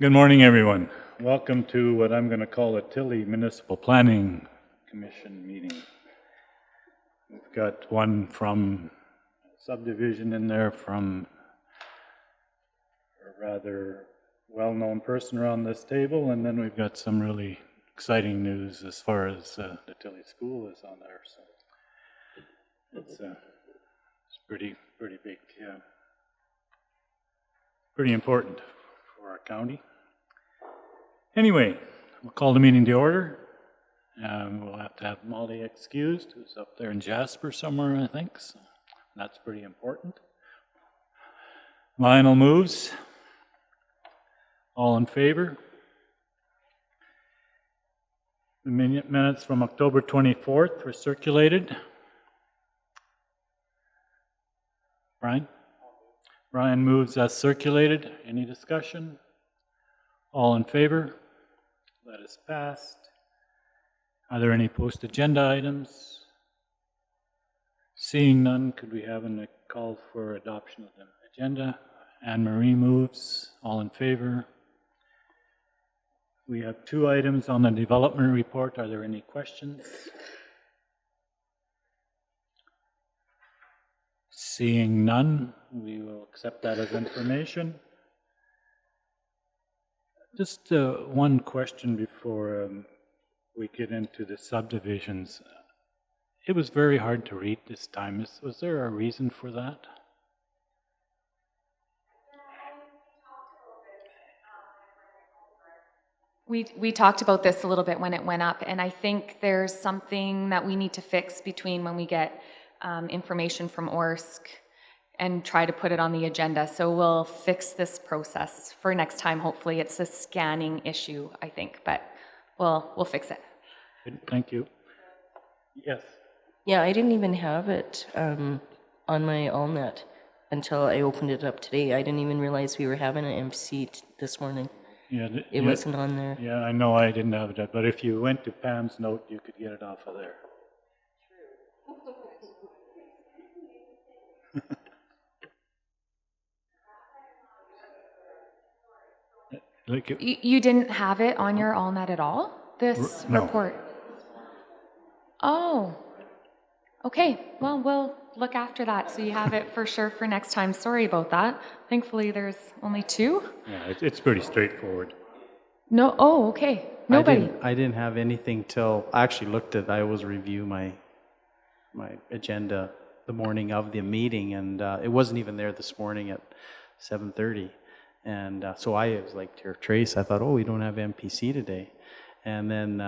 Good morning, everyone. Welcome to what I'm going to call a Tilly Municipal Planning Commission meeting. We've got one from Subdivision in there from a rather well-known person around this table, and then we've got some really exciting news as far as the Tilly School is on there. So it's pretty big, pretty important for our county. Anyway, we'll call the meeting to order. We'll have to have Molly excused, who's up there in Jasper somewhere, I think. So that's pretty important. Lionel moves. All in favor? The minutes from October 24th were circulated. Brian? Brian moves as circulated. Any discussion? All in favor? That is passed. Are there any post-agenda items? Seeing none, could we have a call for adoption of the agenda? Anne-Marie moves. All in favor? We have two items on the development report. Are there any questions? Seeing none, we will accept that as information. Just one question before we get into the subdivisions. It was very hard to read this time. Was there a reason for that? We talked about this a little bit when it went up, and I think there's something that we need to fix between when we get information from ORSC and try to put it on the agenda. So we'll fix this process for next time. Hopefully it's a scanning issue, I think, but we'll fix it. Thank you. Yes. Yeah, I didn't even have it on my AllNet until I opened it up today. I didn't even realize we were having an MPC this morning. Yeah, it wasn't on there. Yeah, I know I didn't have that, but if you went to Pam's note, you could get it off of there. You didn't have it on your AllNet at all? This report? Oh, okay. Well, we'll look after that so you have it for sure for next time. Sorry about that. Thankfully, there's only two. Yeah, it's pretty straightforward. No. Oh, okay. Nobody. I didn't have anything till I actually looked at. I always review my agenda the morning of the meeting, and it wasn't even there this morning at 7:30. And so I was like, Trace, I thought, oh, we don't have MPC today. And then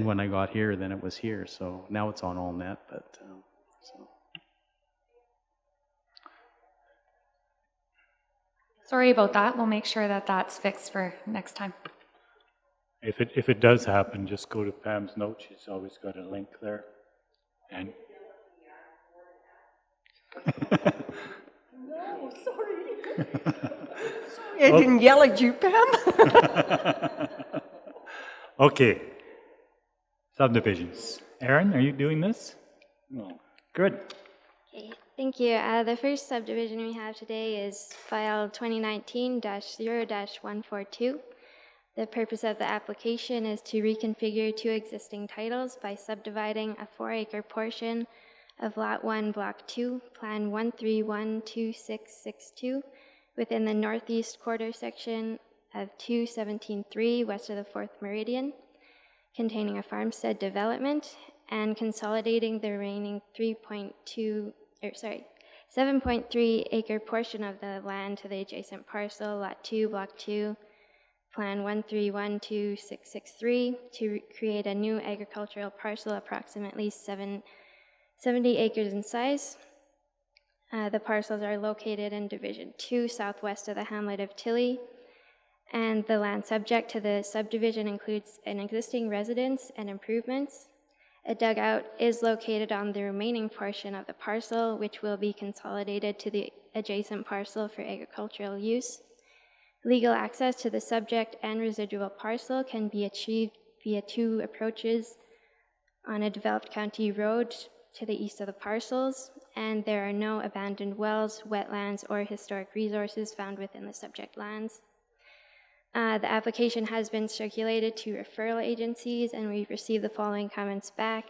when I got here, then it was here. So now it's on AllNet. But so. Sorry about that. We'll make sure that that's fixed for next time. If it does happen, just go to Pam's note. She's always got a link there. And No, sorry. I didn't yell at you, Pam. Okay. Subdivisions. Aaron, are you doing this? No. Good. Okay, thank you. The first subdivision we have today is file 2019-0-142. The purpose of the application is to reconfigure two existing titles by subdividing a 4-acre portion of Lot 1, Block 2, Plan 1312662 within the northeast quarter section of 217.3 west of the 4th Meridian, containing a farmstead development, and consolidating the remaining 7.3 acre portion of the land to the adjacent parcel, Lot 2, Block 2, Plan 1312663, to create a new agricultural parcel approximately 70 acres in size. The parcels are located in Division 2, southwest of the hamlet of Tilly, and the land subject to the subdivision includes an existing residence and improvements. A dugout is located on the remaining portion of the parcel, which will be consolidated to the adjacent parcel for agricultural use. Legal access to the subject and residual parcel can be achieved via two approaches on a developed county road to the east of the parcels, and there are no abandoned wells, wetlands, or historic resources found within the subject lands. The application has been circulated to referral agencies, and we've received the following comments back.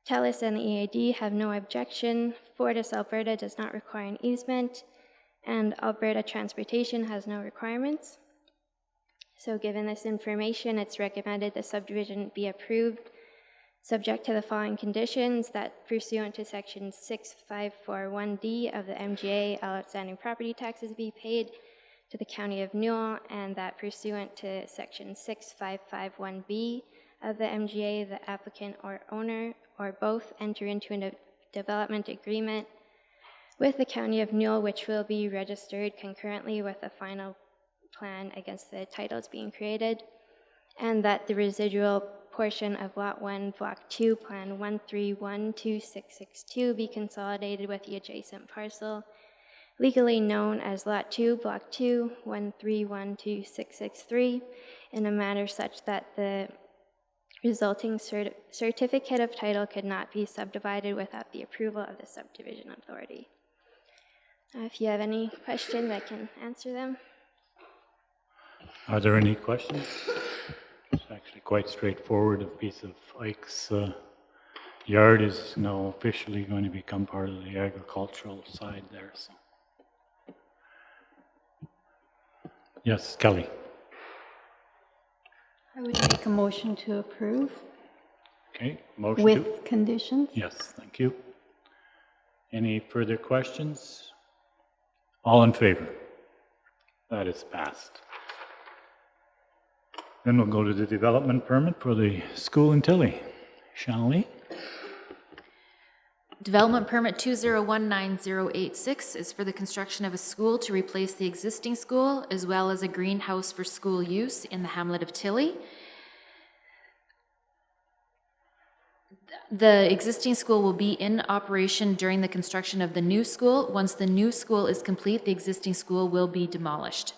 TELUS and the EAD have no objection. Fortis Alberta does not require an easement, and Alberta Transportation has no requirements. So given this information, it's recommended the subdivision be approved, subject to the following conditions: that pursuant to Section 6541D of the MGA, all outstanding property taxes be paid to the County of Newell, and that pursuant to Section 6551B of the MGA, the applicant or owner or both enter into a development agreement with the County of Newell, which will be registered concurrently with the final plan against the titles being created, and that the residual portion of Lot 1, Block 2, Plan 1312662 be consolidated with the adjacent parcel, legally known as Lot 2, Block 2, 1312663, in a manner such that the resulting certificate of title could not be subdivided without the approval of the subdivision authority. If you have any questions, I can answer them. Are there any questions? It's actually quite straightforward. A piece of Ike's yard is now officially going to become part of the agricultural side there. So. Yes, Kelly. I would make a motion to approve Okay, motion to? with conditions. Yes, thank you. Any further questions? All in favor? That is passed. Then we'll go to the development permit for the school in Tilly. Shanley? Development permit 2019086 is for the construction of a school to replace the existing school, as well as a greenhouse for school use in the hamlet of Tilly. The existing school will be in operation during the construction of the new school. Once the new school is complete, the existing school will be demolished.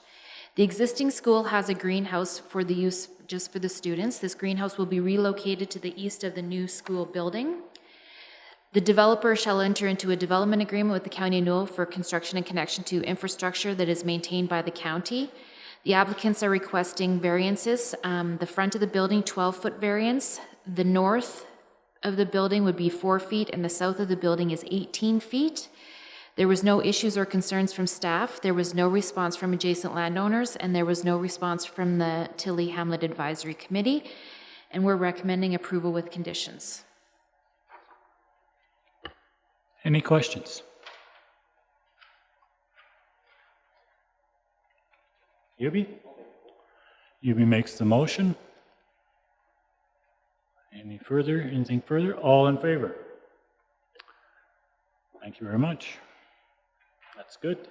The existing school has a greenhouse for the use just for the students. This greenhouse will be relocated to the east of the new school building. The developer shall enter into a development agreement with the County of Newell for construction and connection to infrastructure that is maintained by the county. The applicants are requesting variances. The front of the building, 12-foot variance. The north of the building would be 4 feet, and the south of the building is 18 feet. There was no issues or concerns from staff. There was no response from adjacent landowners, and there was no response from the Tilly Hamlet Advisory Committee, and we're recommending approval with conditions. Any questions? Yubi? Yubi makes the motion. Anything further? All in favor? Thank you very much. That's good.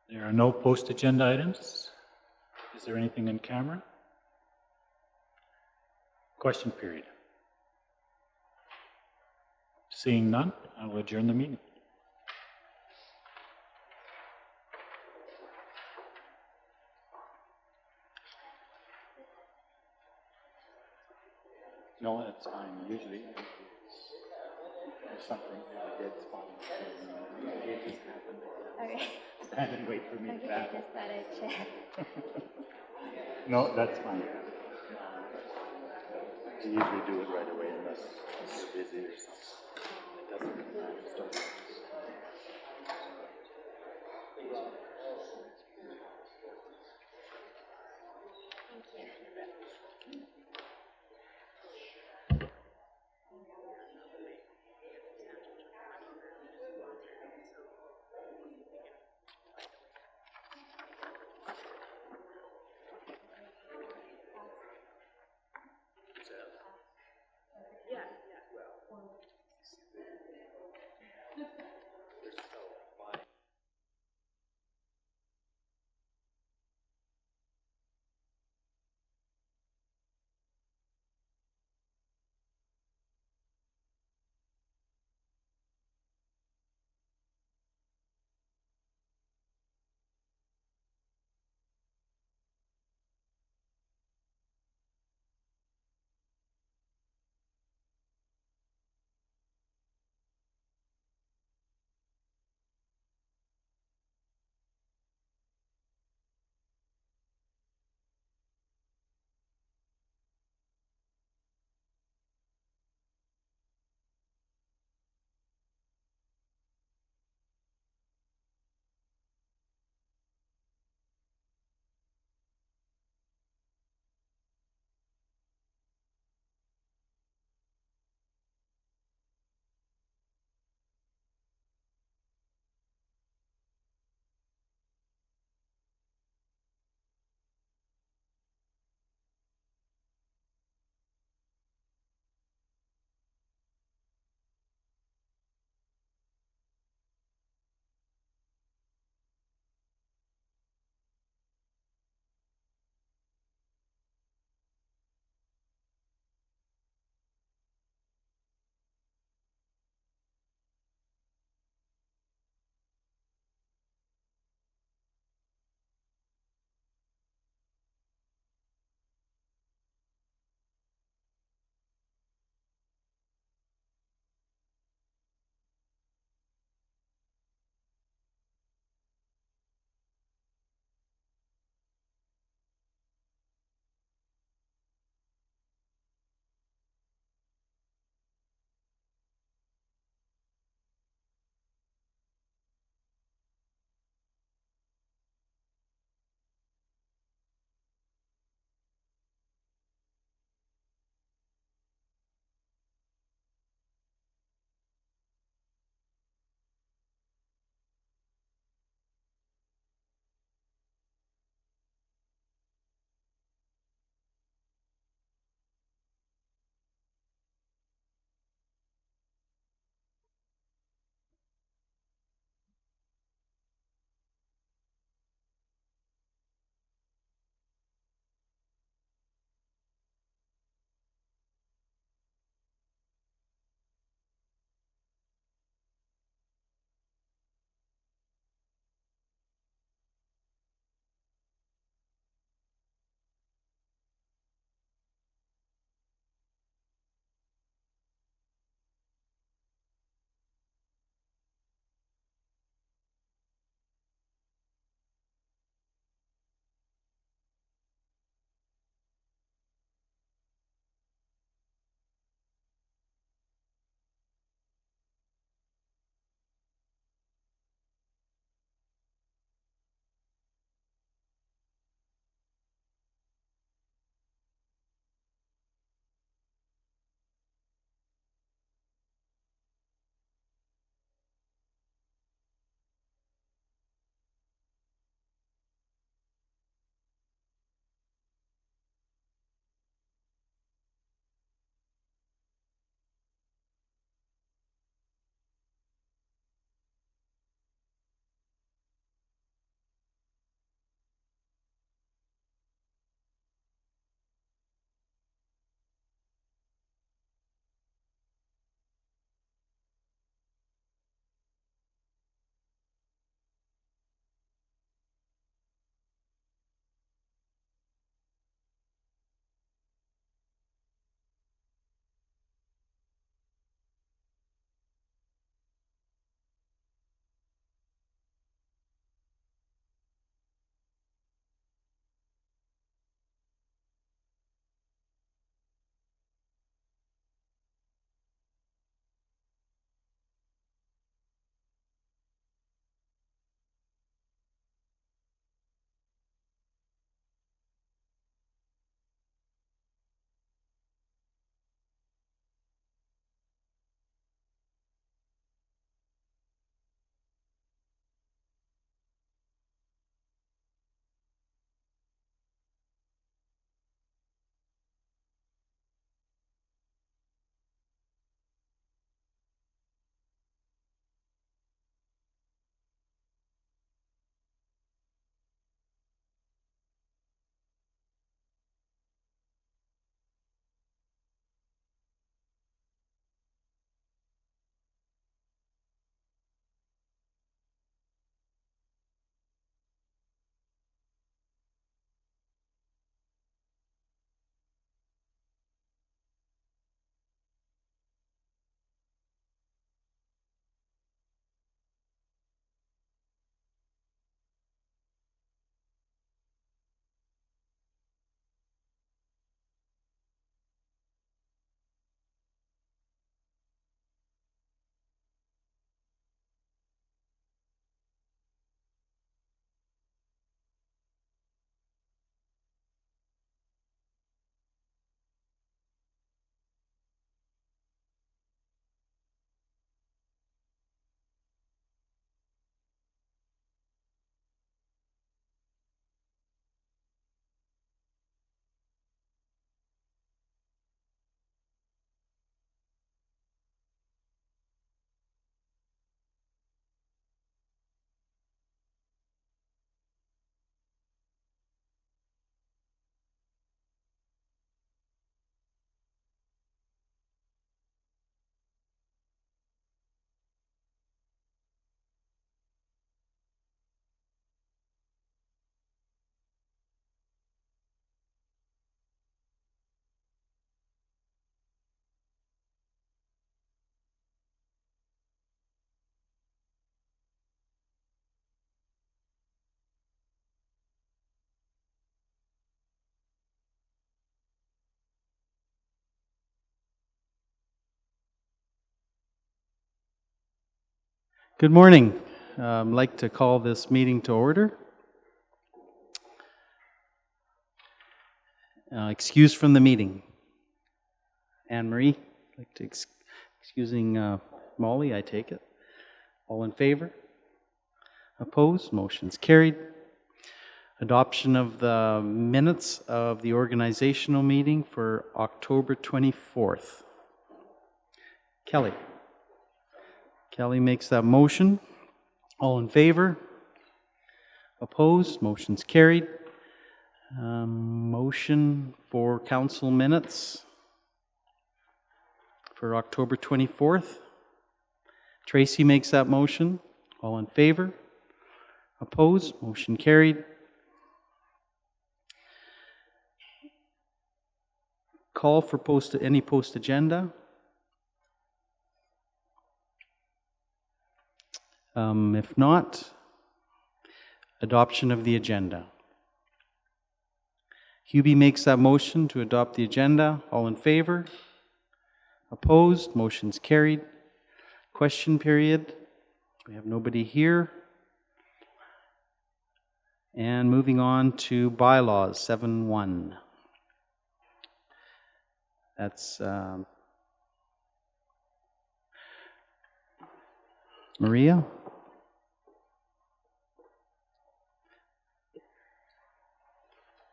There are no post-agenda items. Is there anything in camera? Question period. Seeing none, I will adjourn the meeting. No, that's fine. Usually there's something a dead spot. It just happened. Okay. Stand and wait for me to Okay, back. just thought I'd check. No, that's fine. You usually do it right away unless you're busy or something. It doesn't matter. Good morning. I'd like to call this meeting to order. Excuse from the meeting. Anne-Marie, I'd like to excusing Molly, I take it. All in favor? Opposed? Motion's carried. Adoption of the minutes of the organizational meeting for October 24th. Kelly. Kelly makes that motion. All in favor? Opposed? Motion's carried. Motion for council minutes for October 24th. Tracy makes that motion. All in favor? Opposed? Motion carried. Call for any post agenda. If not, adoption of the agenda. Hubie makes that motion to adopt the agenda. All in favor? Opposed? Motion's carried. Question period. We have nobody here. And moving on to bylaws 7.1. That's Maria.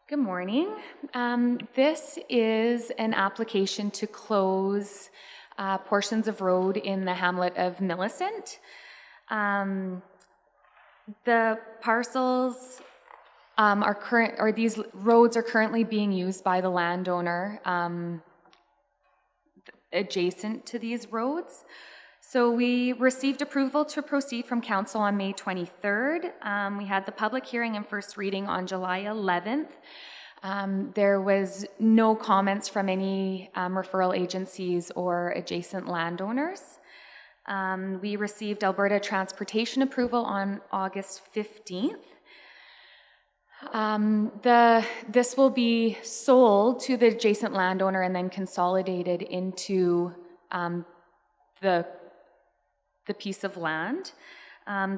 Good morning. This is an application to close portions of road in the hamlet of Millicent. The parcels these roads are currently being used by the landowner adjacent to these roads. So we received approval to proceed from council on May 23rd. We had the public hearing and first reading on July 11th. There was no comments from any referral agencies or adjacent landowners. We received Alberta transportation approval on August 15th. This will be sold to the adjacent landowner and then consolidated into the piece of land.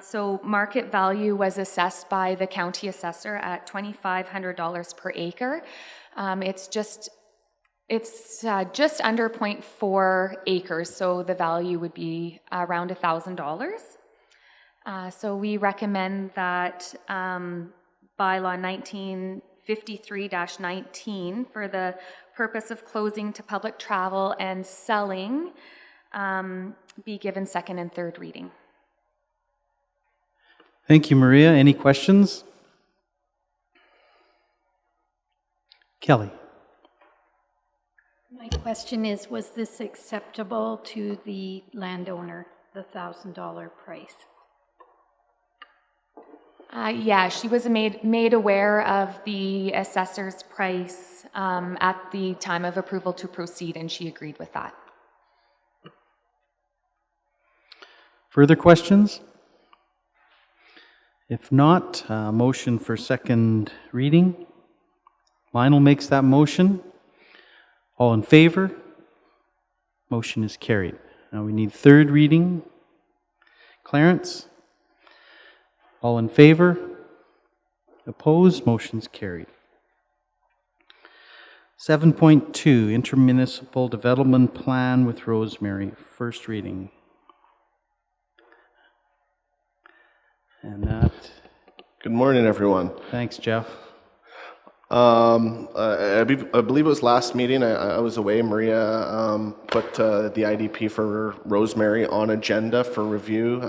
So market value was assessed by the county assessor at $2,500 per acre. It's just under 0.4 acres, so the value would be around $1,000. So we recommend that Bylaw 1953-19 for the purpose of closing to public travel and selling be given second and third reading. Thank you, Maria. Any questions? Kelly. My question is, was this acceptable to the landowner, the $1,000 price? Yeah, she was made aware of the assessor's price at the time of approval to proceed, and she agreed with that. Further questions? If not, motion for second reading. Lionel makes that motion. All in favor? Motion is carried. Now we need third reading. Clarence? All in favor? Opposed? Motion's carried. 7.2, Intermunicipal Development Plan with Rosemary. First reading. And that. Good morning, everyone. Thanks, Jeff. I believe it was last meeting. I was away. Maria put the IDP for Rosemary on agenda for review,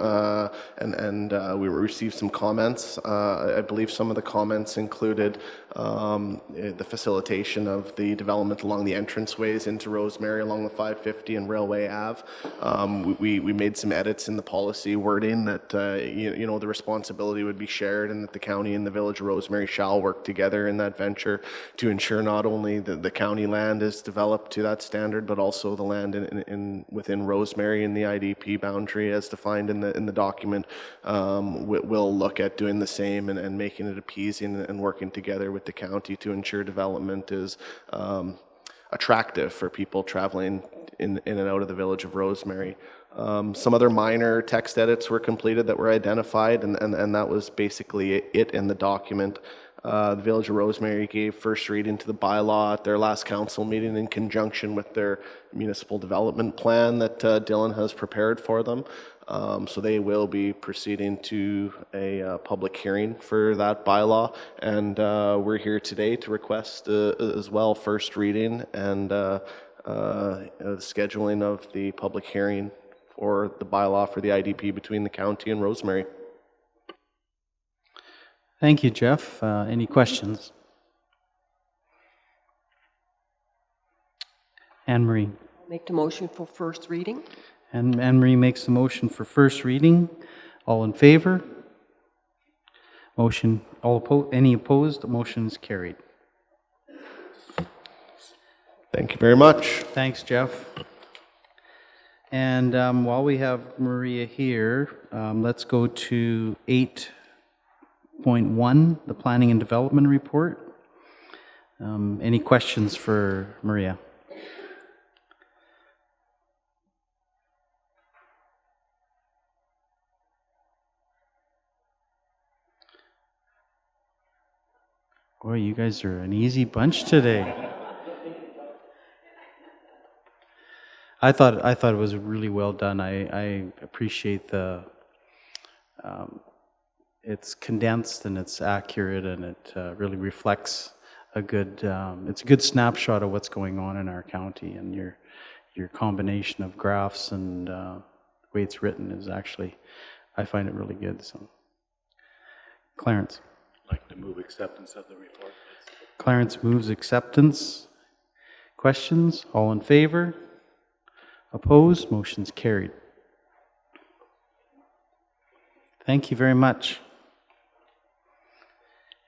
and we received some comments. I believe some of the comments included the facilitation of the development along the entranceways into Rosemary along the 550 and Railway Ave. We made some edits in the policy wording that the responsibility would be shared, and that the county and the village of Rosemary shall work together in that venture to ensure not only that the county land is developed to that standard, but also the land within Rosemary in the IDP boundary as defined in the document. We'll look at doing the same and making it appeasing and working together with the county to ensure development is attractive for people traveling in and out of the village of Rosemary. Some other minor text edits were completed that were identified, and that was basically it in the document. The Village of Rosemary gave first reading to the bylaw at their last council meeting in conjunction with their municipal development plan that Dylan has prepared for them. So they will be proceeding to a public hearing for that bylaw, and we're here today to request as well first reading and scheduling of the public hearing for the bylaw for the IDP between the county and Rosemary. Thank you, Jeff. Any questions? Anne-Marie. Make the motion for first reading. And Anne-Marie makes the motion for first reading. All in favor? Motion, any opposed? The motion is carried. Thank you very much. Thanks, Jeff. And while we have Maria here, let's go to 8.1, the Planning and Development Report. Any questions for Maria? Boy, you guys are an easy bunch today. I thought it was really well done. I appreciate the it's condensed and it's accurate, and it really reflects a good it's a good snapshot of what's going on in our county, and your combination of graphs and the way it's written is actually, I find it really good. So Clarence. I'd like to move acceptance of the report. Clarence moves acceptance. Questions? All in favor? Opposed? Motion's carried. Thank you very much.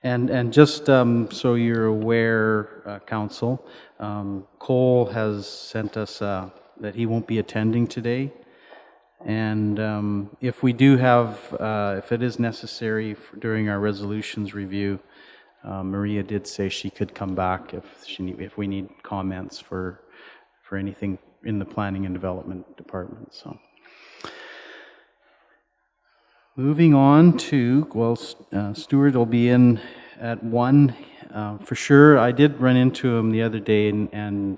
And just so you're aware, Council, Cole has sent us that he won't be attending today. And if we do have, if it is necessary during our resolutions review, Maria did say she could come back if we need comments for anything in the Planning and Development Department. So, moving on to, well, Stuart will be in at 1 for sure. I did run into him the other day, and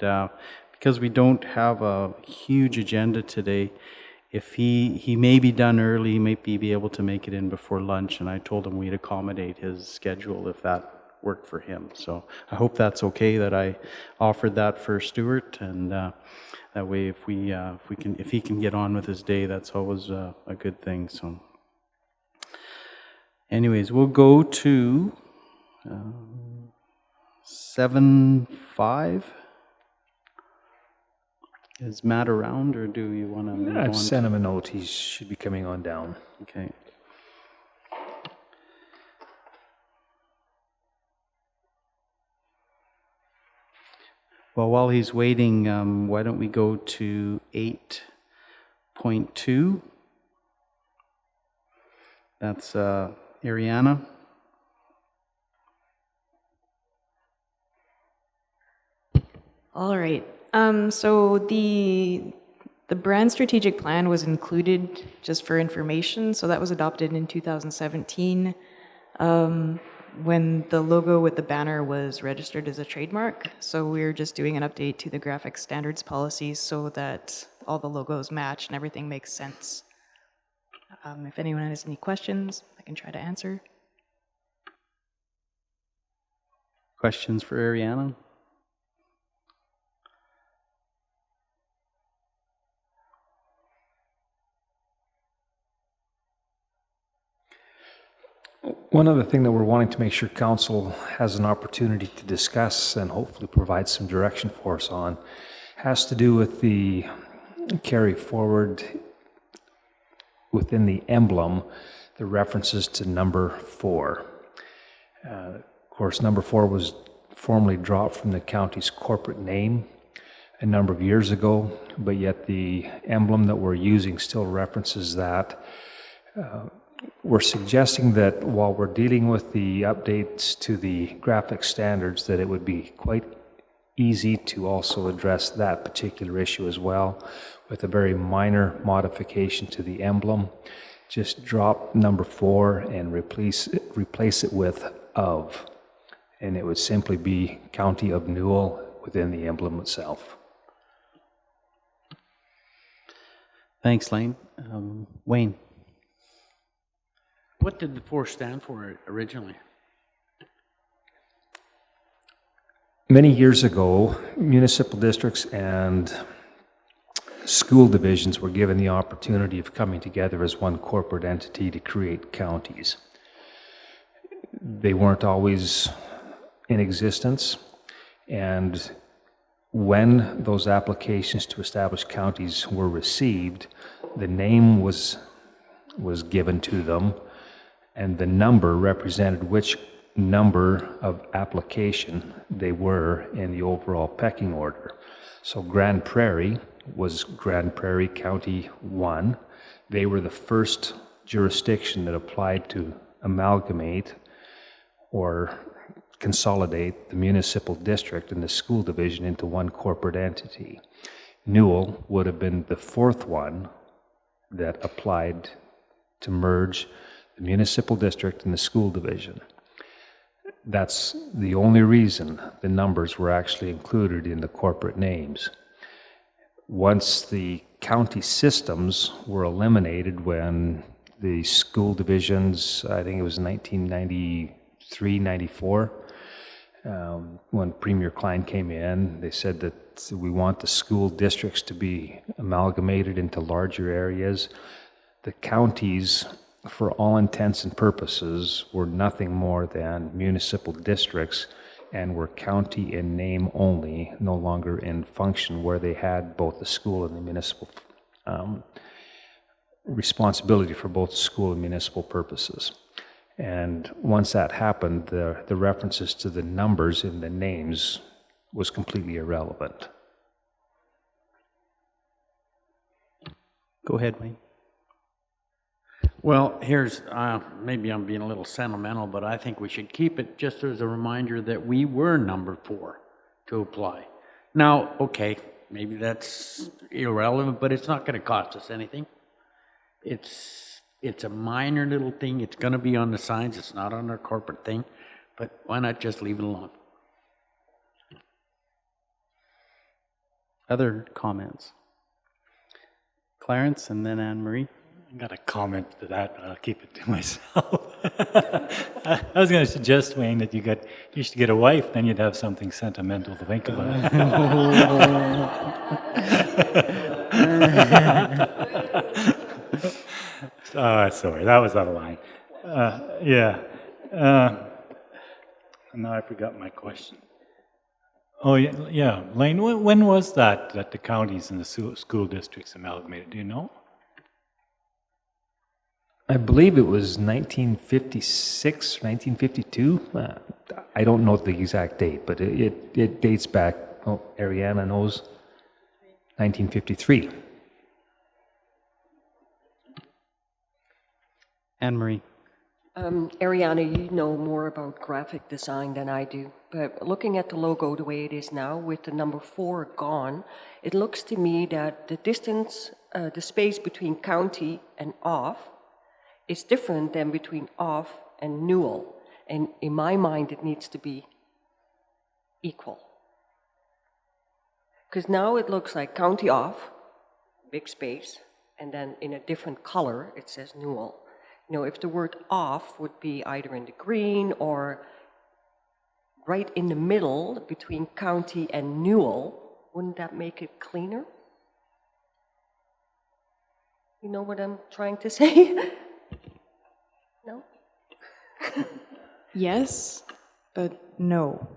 because we don't have a huge agenda today, if he may be done early, he may be able to make it in before lunch, and I told him we'd accommodate his schedule if that worked for him. So I hope that's okay that I offered that for Stuart, and that way if he can get on with his day, that's always a good thing. So anyways, we'll go to 7.5. Is Matt around, or do you want to move on? I've sent him a note. He should be coming on down. Okay. Well, while he's waiting, why don't we go to 8.2? That's Ariana. All right. So the brand strategic plan was included just for information. So that was adopted in 2017 when the logo with the banner was registered as a trademark. So we're just doing an update to the graphic standards policies so that all the logos match and everything makes sense. If anyone has any questions, I can try to answer. Questions for Ariana? One other thing that we're wanting to make sure council has an opportunity to discuss and hopefully provide some direction for us on has to do with the carry forward within the emblem, the references to number 4. Of course, number 4 was formally dropped from the county's corporate name a number of years ago, but yet the emblem that we're using still references that. We're suggesting that while we're dealing with the updates to the graphic standards, that it would be quite easy to also address that particular issue as well with a very minor modification to the emblem. Just drop number 4 and replace it with of, and it would simply be County of Newell within the emblem itself. Thanks, Lane. Wayne? What did the 4 stand for originally? Many years ago, municipal districts and school divisions were given the opportunity of coming together as one corporate entity to create counties. They weren't always in existence, and when those applications to establish counties were received, the name was given to them, and the number represented which number of application they were in the overall pecking order. So Grand Prairie was Grand Prairie County 1. They were the first jurisdiction that applied to amalgamate or consolidate the municipal district and the school division into one corporate entity. Newell would have been the 4th one that applied to merge the municipal district and the school division. That's the only reason the numbers were actually included in the corporate names. Once the county systems were eliminated when the school divisions, I think it was 1993, 94, when Premier Klein came in, they said that we want the school districts to be amalgamated into larger areas. The counties, for all intents and purposes, were nothing more than municipal districts and were county in name only, no longer in function, where they had both the school and the municipal responsibility for both school and municipal purposes. And once that happened, the references to the numbers in the names was completely irrelevant. Go ahead, Wayne. Well, here's, maybe I'm being a little sentimental, but I think we should keep it just as a reminder that we were number 4 to apply. Now, okay, maybe that's irrelevant, but it's not going to cost us anything. It's a minor little thing. It's going to be on the signs. It's not on our corporate thing, but why not just leave it alone? Other comments? Clarence and then Anne-Marie. I got a comment to that, but I'll keep it to myself. I was going to suggest, Wayne, that you should get a wife, then you'd have something sentimental to think about. Sorry, that was out of line. Now I forgot my question. Oh, yeah. Lane, when was that the counties and the school districts amalgamated? Do you know? I believe it was 1956, 1952. I don't know the exact date, but it dates back, Ariana knows, 1953. Anne-Marie. Ariana, you know more about graphic design than I do, but looking at the logo the way it is now with the number 4 gone, it looks to me that the distance, the space between county and off is different than between off and Newell. And in my mind, it needs to be equal. Because now it looks like county off, big space, and then in a different color, it says Newell. You know, if the word off would be either in the green or right in the middle between county and Newell, wouldn't that make it cleaner? You know what I'm trying to say? No? Yes, but no.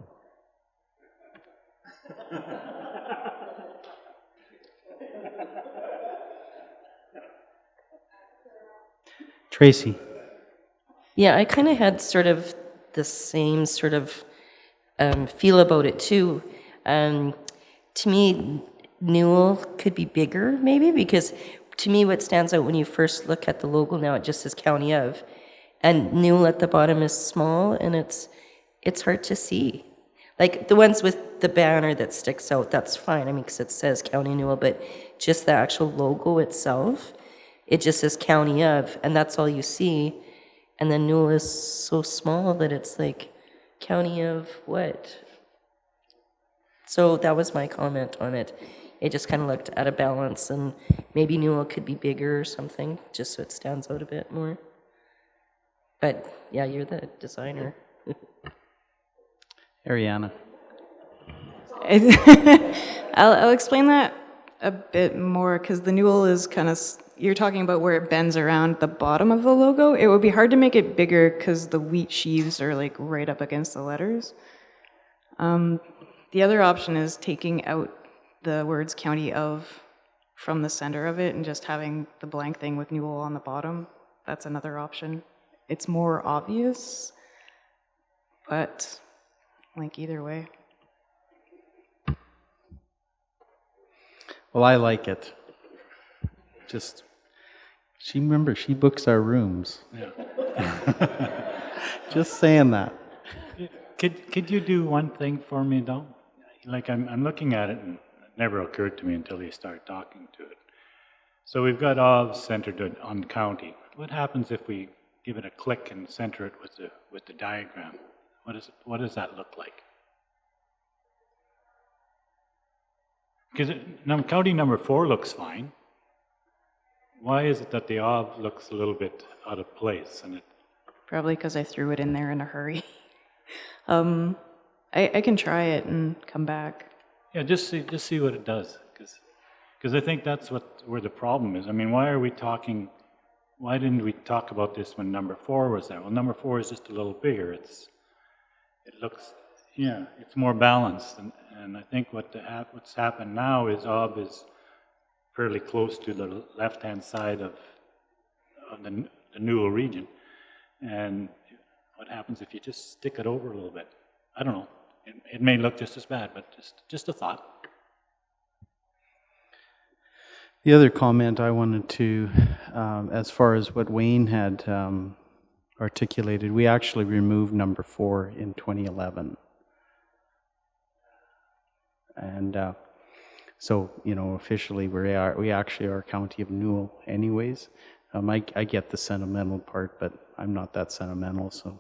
Tracy. Yeah, I kind of had sort of the same sort of feel about it too. To me, Newell could be bigger maybe, because to me what stands out when you first look at the logo now, it just says County of, and Newell at the bottom is small, and it's hard to see. Like the ones with the banner that sticks out, that's fine, I mean, because it says County Newell, but just the actual logo itself, it just says County of, and that's all you see. And then Newell is so small that it's like, County of what? So that was my comment on it. It just kind of looked out of balance, and maybe Newell could be bigger or something, just so it stands out a bit more. But yeah, you're the designer. Ariana. I'll explain that a bit more, because the Newell is kind of, you're talking about where it bends around the bottom of the logo. It would be hard to make it bigger because the wheat sheaves are like right up against the letters. The other option is taking out the words County of from the center of it and just having the blank thing with Newell on the bottom. That's another option. It's more obvious, but like either way. Well, I like it. Just, she books our rooms. Yeah. Just saying that. Could you do one thing for me, though? Like, I'm looking at it, and it never occurred to me until you start talking to it. So we've got of centered on county. What happens if we give it a click and center it with the diagram? What does that look like? Because county number 4 looks fine. Why is it that the of looks a little bit out of place? And Probably because I threw it in there in a hurry. I can try it and come back. yeah, just see what it does. Because I think that's where the problem is. I mean, why didn't we talk about this when number 4 was there? Well, number 4 is just a little bigger. It looks, yeah, it's more balanced. And I think what's happened now is of is fairly close to the left-hand side of the Newell region. And what happens if you just stick it over a little bit? I don't know. It may look just as bad, but just a thought. The other comment I wanted to, as far as what Wayne had articulated, we actually removed number 4 in 2011. And so, officially we actually are County of Newell anyways. I get the sentimental part, but I'm not that sentimental, so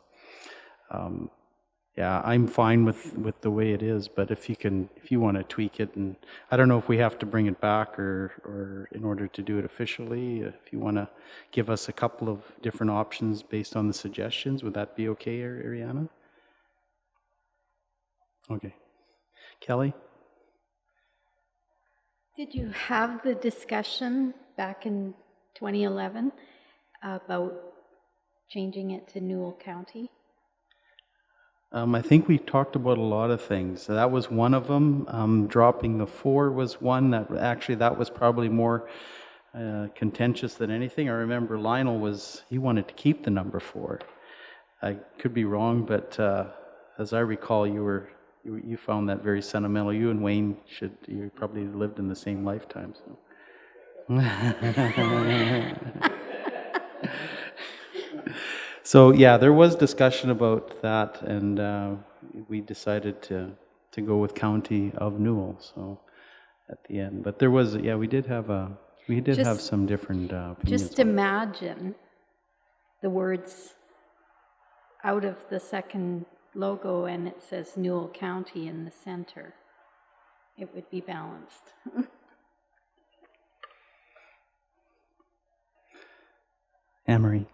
yeah, I'm fine with the way it is. But if you want to tweak it, and I don't know if we have to bring it back or in order to do it officially, if you want to give us a couple of different options based on the suggestions, would that be okay, Ariana? Okay, Kelly. Did you have the discussion back in 2011 about changing it to Newell County? I think we talked about a lot of things. That was one of them. Dropping the 4 was one that was probably more contentious than anything. I remember Lionel he wanted to keep the number 4. I could be wrong, but as I recall, you found that very sentimental. You and Wayne you probably lived in the same lifetime. So. So yeah, there was discussion about that, and we decided to go with County of Newell. So at the end, but there was we did have some different opinions. Just imagine the words out of the second logo, and it says Newell County in the center. It would be balanced. Anne-Marie.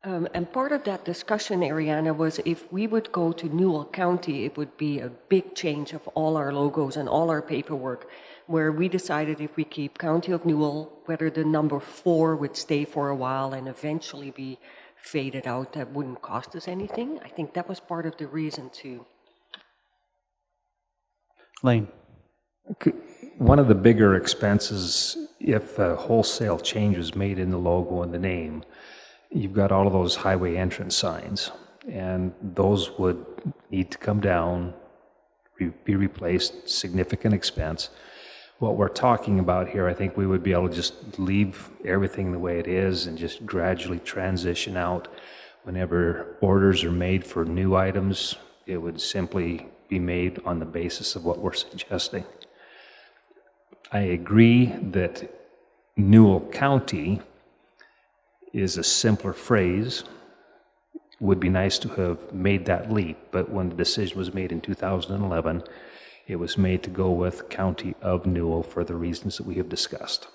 And part of that discussion, Ariana, was if we would go to Newell County, it would be a big change of all our logos and all our paperwork, where we decided if we keep County of Newell, whether the number 4 would stay for a while and eventually be faded out, that wouldn't cost us anything. I think that was part of the reason too. Lane. One of the bigger expenses, if a wholesale change was made in the logo and the name, you've got all of those highway entrance signs, and those would need to come down, be replaced, significant expense. What we're talking about here, I think we would be able to just leave everything the way it is and just gradually transition out. Whenever orders are made for new items, it would simply be made on the basis of what we're suggesting. I agree that Newell County is a simpler phrase. Would be nice to have made that leap, but when the decision was made in 2011, it was made to go with County of Newell for the reasons that we have discussed.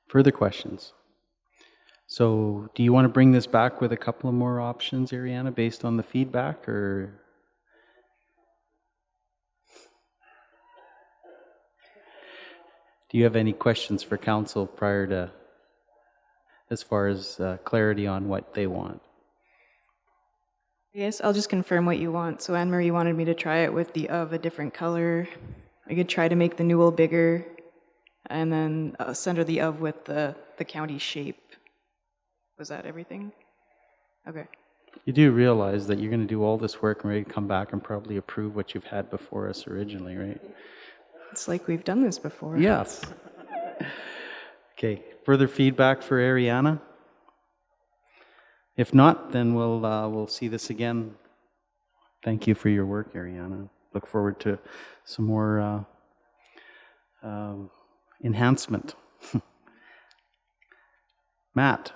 Further questions? So do you want to bring this back with a couple of more options, Ariana, based on the feedback, or? Do you have any questions for council prior to, as far as clarity on what they want? Yes, I'll just confirm what you want. So Anne Marie wanted me to try it with the of a different color. I could try to make the Newell bigger, and then center the of with the county shape. Was that everything? Okay. You do realize that you're going to do all this work and we're going to come back and probably approve what you've had before us originally, right? It's like we've done this before. Yes. Okay, further feedback for Ariana? If not, then we'll see this again. Thank you for your work, Ariana. Look forward to some more enhancement. Matt?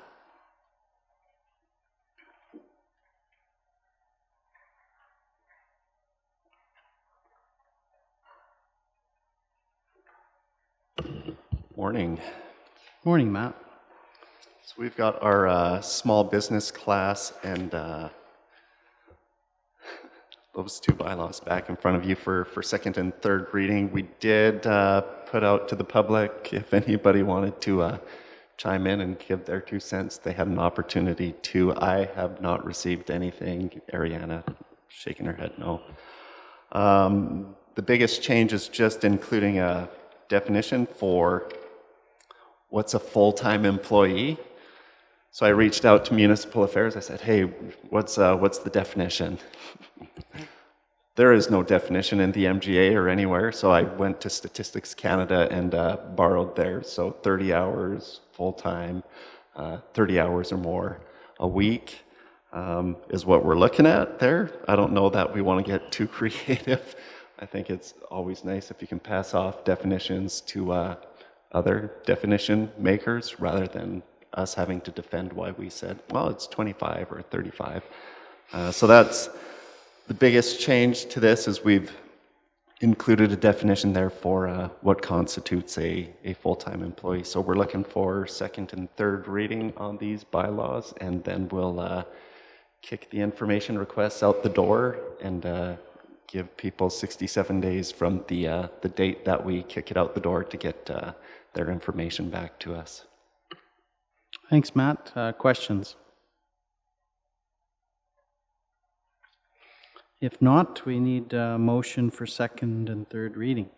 Morning. Morning, Matt. So we've got our small business class and those two bylaws back in front of you for second and third reading. We did put out to the public, if anybody wanted to chime in and give their 2 cents, they had an opportunity to. I have not received anything. Ariana shaking her head no. The biggest change is just including a definition for what's a full-time employee. So I reached out to Municipal Affairs. I said, hey, what's the definition? There is no definition in the MGA or anywhere, so I went to Statistics Canada and borrowed theirs. So 30 hours full-time, 30 hours or more a week is what we're looking at there. I don't know that we want to get too creative. I think it's always nice if you can pass off definitions to other definition makers rather than us having to defend why we said, well, it's 25 or 35. So that's the biggest change to this, is we've included a definition there for what constitutes a full-time employee. So we're looking for second and third reading on these bylaws, and then we'll kick the information requests out the door and give people 67 days from the date that we kick it out the door to get their information back to us. Thanks, Matt. Questions? If not, we need a motion for second and third reading.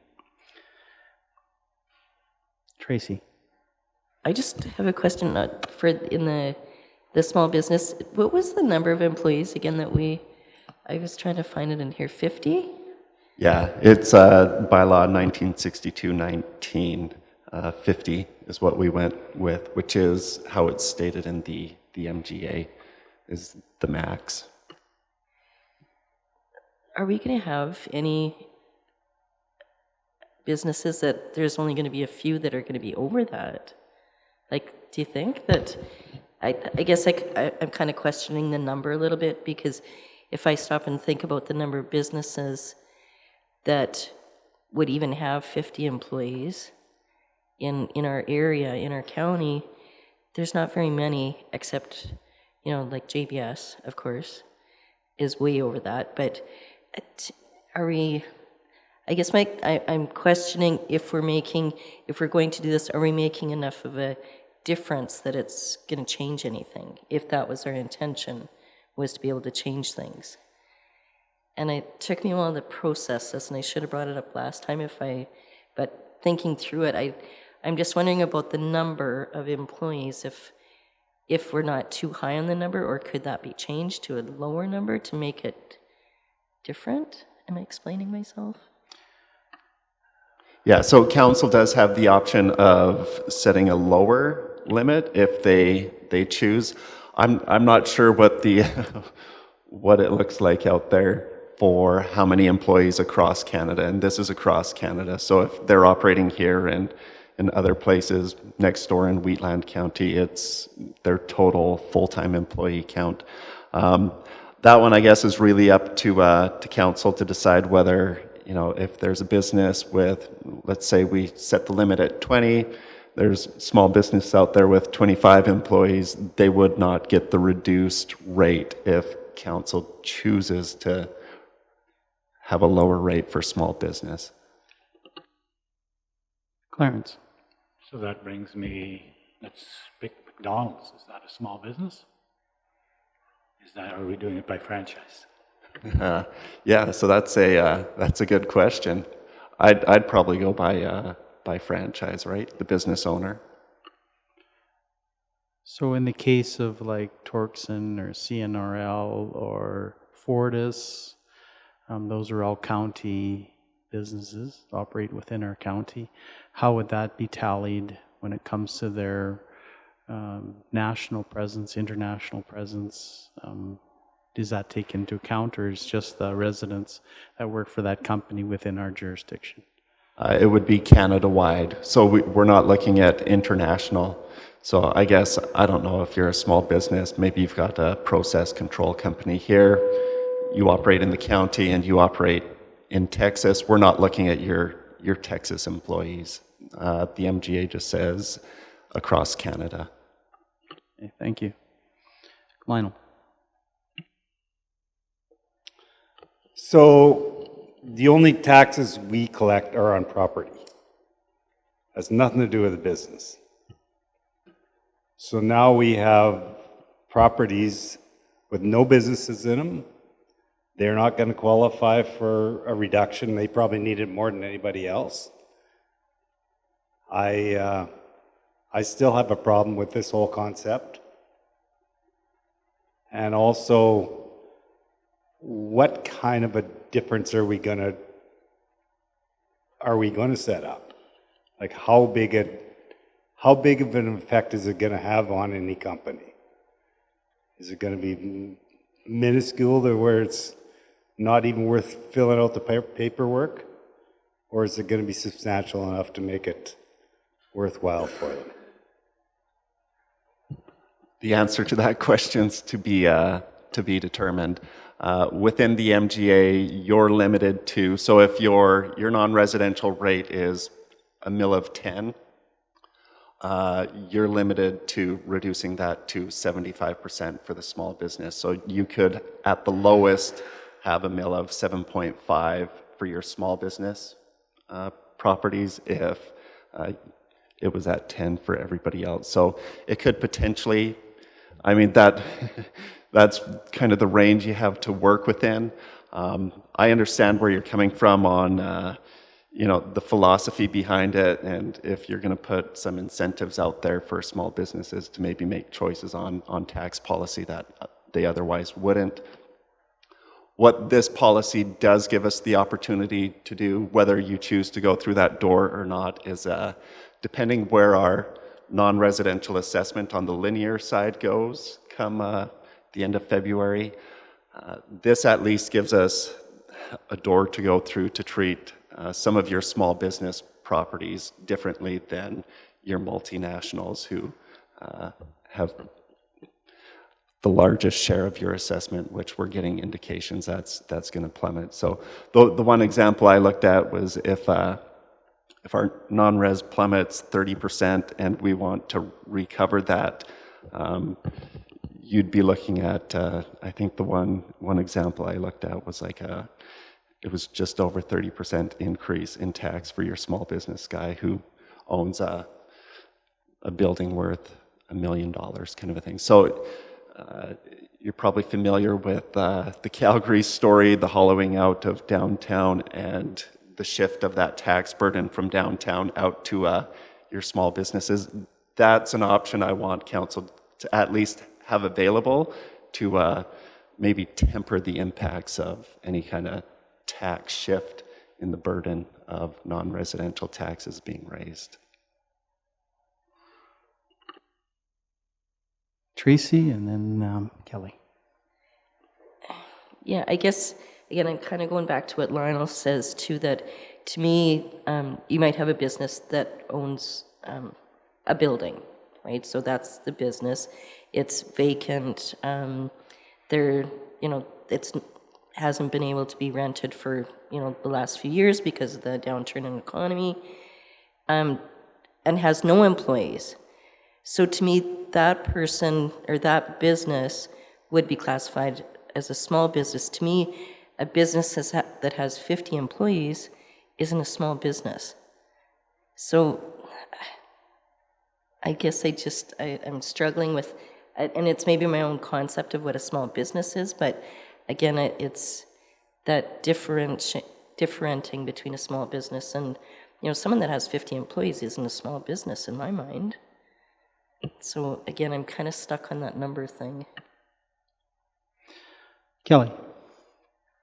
Tracy? I just have a question for in the small business. What was the number of employees again that I was trying to find it in here, 50? Yeah, it's bylaw 1962-19. 50 is what we went with, which is how it's stated in the MGA, is the max. Are we going to have any businesses that there's only going to be a few that are going to be over that? Like, do you think that, I guess I'm kind of questioning the number a little bit, because if I stop and think about the number of businesses that would even have 50 employees in our area, in our county, there's not very many, except, like JBS, of course, is way over that. But are we, I guess I'm questioning if we're going to do this, are we making enough of a difference that it's going to change anything, if that was our intention, was to be able to change things. And it took me a while to process this, and I should have brought it up last time but thinking through it, I'm just wondering about the number of employees, if we're not too high on the number, or could that be changed to a lower number to make it different? Am I explaining myself? Yeah, so council does have the option of setting a lower limit if they choose. I'm not sure what the what it looks like out there for how many employees across Canada, and this is across Canada. So if they're operating here and in other places next door in Wheatland County, it's their total full-time employee count. That one, I guess, is really up to council to decide whether, you know, if there's a business with, let's say we set the limit at 20, there's small business out there with 25 employees, they would not get the reduced rate if council chooses to have a lower rate for small business. Clarence. So that brings me, let's pick McDonald's. Is that a small business? Are we doing it by franchise? Yeah, so that's a good question. I'd probably go by franchise, right? The business owner. So in the case of like Torkson or CNRL or Fortis, those are all county businesses, operate within our county. How would that be tallied when it comes to their national presence, international presence? Does that take into account, or is just the residents that work for that company within our jurisdiction? It would be Canada-wide, so we're not looking at international. So I guess, I don't know if you're a small business, maybe you've got a process control company here, you operate in the county and you operate in Texas. We're not looking at your Texas employees. The MGA just says across Canada. Okay, thank you. Lionel. So the only taxes we collect are on property. Has nothing to do with the business. So now we have properties with no businesses in them. They're not going to qualify for a reduction. They probably need it more than anybody else. I still have a problem with this whole concept. And also, what kind of a difference are we going to set up? Like how big of an effect is it going to have on any company? Is it going to be minuscule to where it's not even worth filling out the paperwork? Or is it going to be substantial enough to make it worthwhile for them? The answer to that question's to be determined. Within the MGA, you're limited to, so if your non-residential rate is a mill of 10, you're limited to reducing that to 75% for the small business. So you could, at the lowest, have a mill of 7.5 for your small business properties if it was at 10 for everybody else. So it could potentially, I mean, that's kind of the range you have to work within. I understand where you're coming from on the philosophy behind it, and if you're going to put some incentives out there for small businesses to maybe make choices on tax policy that they otherwise wouldn't. What this policy does give us the opportunity to do, whether you choose to go through that door or not, is depending where our non-residential assessment on the linear side goes come the end of February, this at least gives us a door to go through to treat some of your small business properties differently than your multinationals who have the largest share of your assessment, which we're getting indications that's going to plummet. So the one example I looked at was if our non-res plummets 30% and we want to recover that, you'd be looking at, I think the one example I looked at was like it was just over 30% increase in tax for your small business guy who owns a building worth $1 million kind of a thing. So you're probably familiar with the Calgary story, the hollowing out of downtown and the shift of that tax burden from downtown out to your small businesses. That's an option I want council to at least have available to maybe temper the impacts of any kind of tax shift in the burden of non-residential taxes being raised. Tracy and then Kelly. Yeah, I guess, again, I'm kind of going back to what Lionel says too, that to me, you might have a business that owns a building, right? So that's the business. It's vacant. It's hasn't been able to be rented for, the last few years because of the downturn in the economy, and has no employees. So to me, that person or that business would be classified as a small business. To me, a business that has 50 employees isn't a small business. So I guess I'm struggling with, and it's maybe my own concept of what a small business is, but again, it's that differentiating between a small business and, someone that has 50 employees isn't a small business in my mind. So again, I'm kind of stuck on that number thing. Kelly?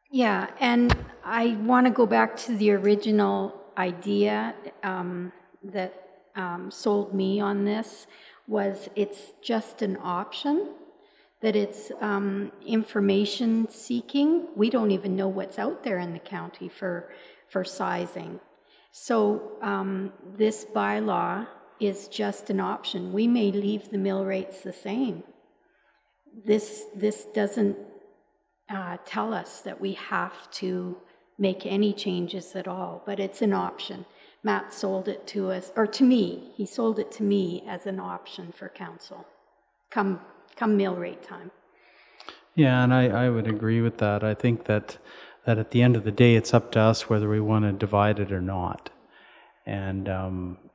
Yeah, and I want to go back to the original idea that sold me on this, was it's just an option, that it's information seeking. We don't even know what's out there in the county for sizing. So this bylaw is just an option. We may leave the mill rates the same. This doesn't tell us that we have to make any changes at all, but it's an option. Matt sold it to us, or to me, he sold it to me as an option for council, come mill rate time. Yeah, and I would agree with that. I think that at the end of the day, it's up to us whether we want to divide it or not. And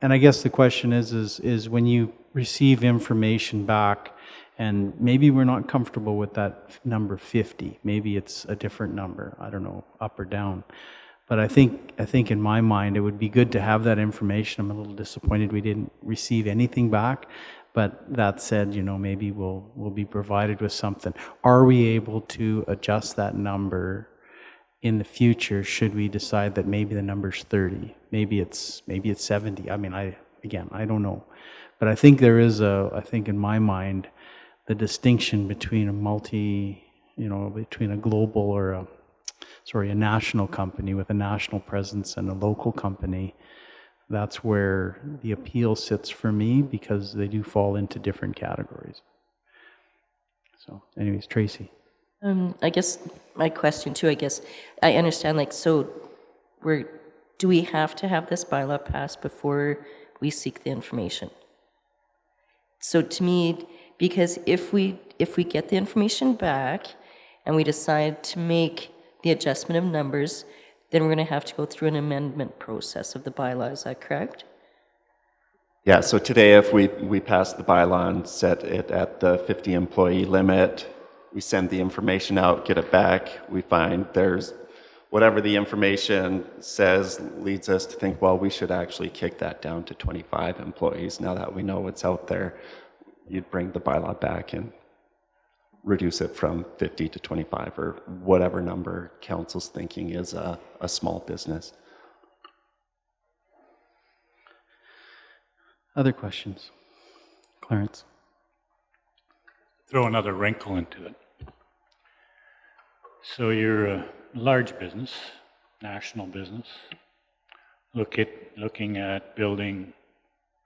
I guess the question is when you receive information back, and maybe we're not comfortable with that number 50. Maybe it's a different number. I don't know, up or down. But I think in my mind, it would be good to have that information. I'm a little disappointed we didn't receive anything back. But that said, maybe we'll be provided with something. Are we able to adjust that number in the future should we decide that maybe the number's 30? Maybe it's 70. I mean, I don't know. But I think there is I think in my mind, the distinction between between a global or a national company with a national presence and a local company, that's where the appeal sits for me, because they do fall into different categories. So anyways, Tracy. I guess my question too, I understand, do we have to have this bylaw passed before we seek the information? So to me, because if we get the information back and we decide to make the adjustment of numbers, then we're going to have to go through an amendment process of the bylaw. Is that correct? Yeah, so today if we pass the bylaw and set it at the 50 employee limit, we send the information out, get it back, we find there's whatever the information says leads us to think, well, we should actually kick that down to 25 employees. Now that we know what's out there, you'd bring the bylaw back and reduce it from 50 to 25 or whatever number council's thinking is a small business. Other questions? Clarence? Throw another wrinkle into it. So you're a large business, national business, looking at building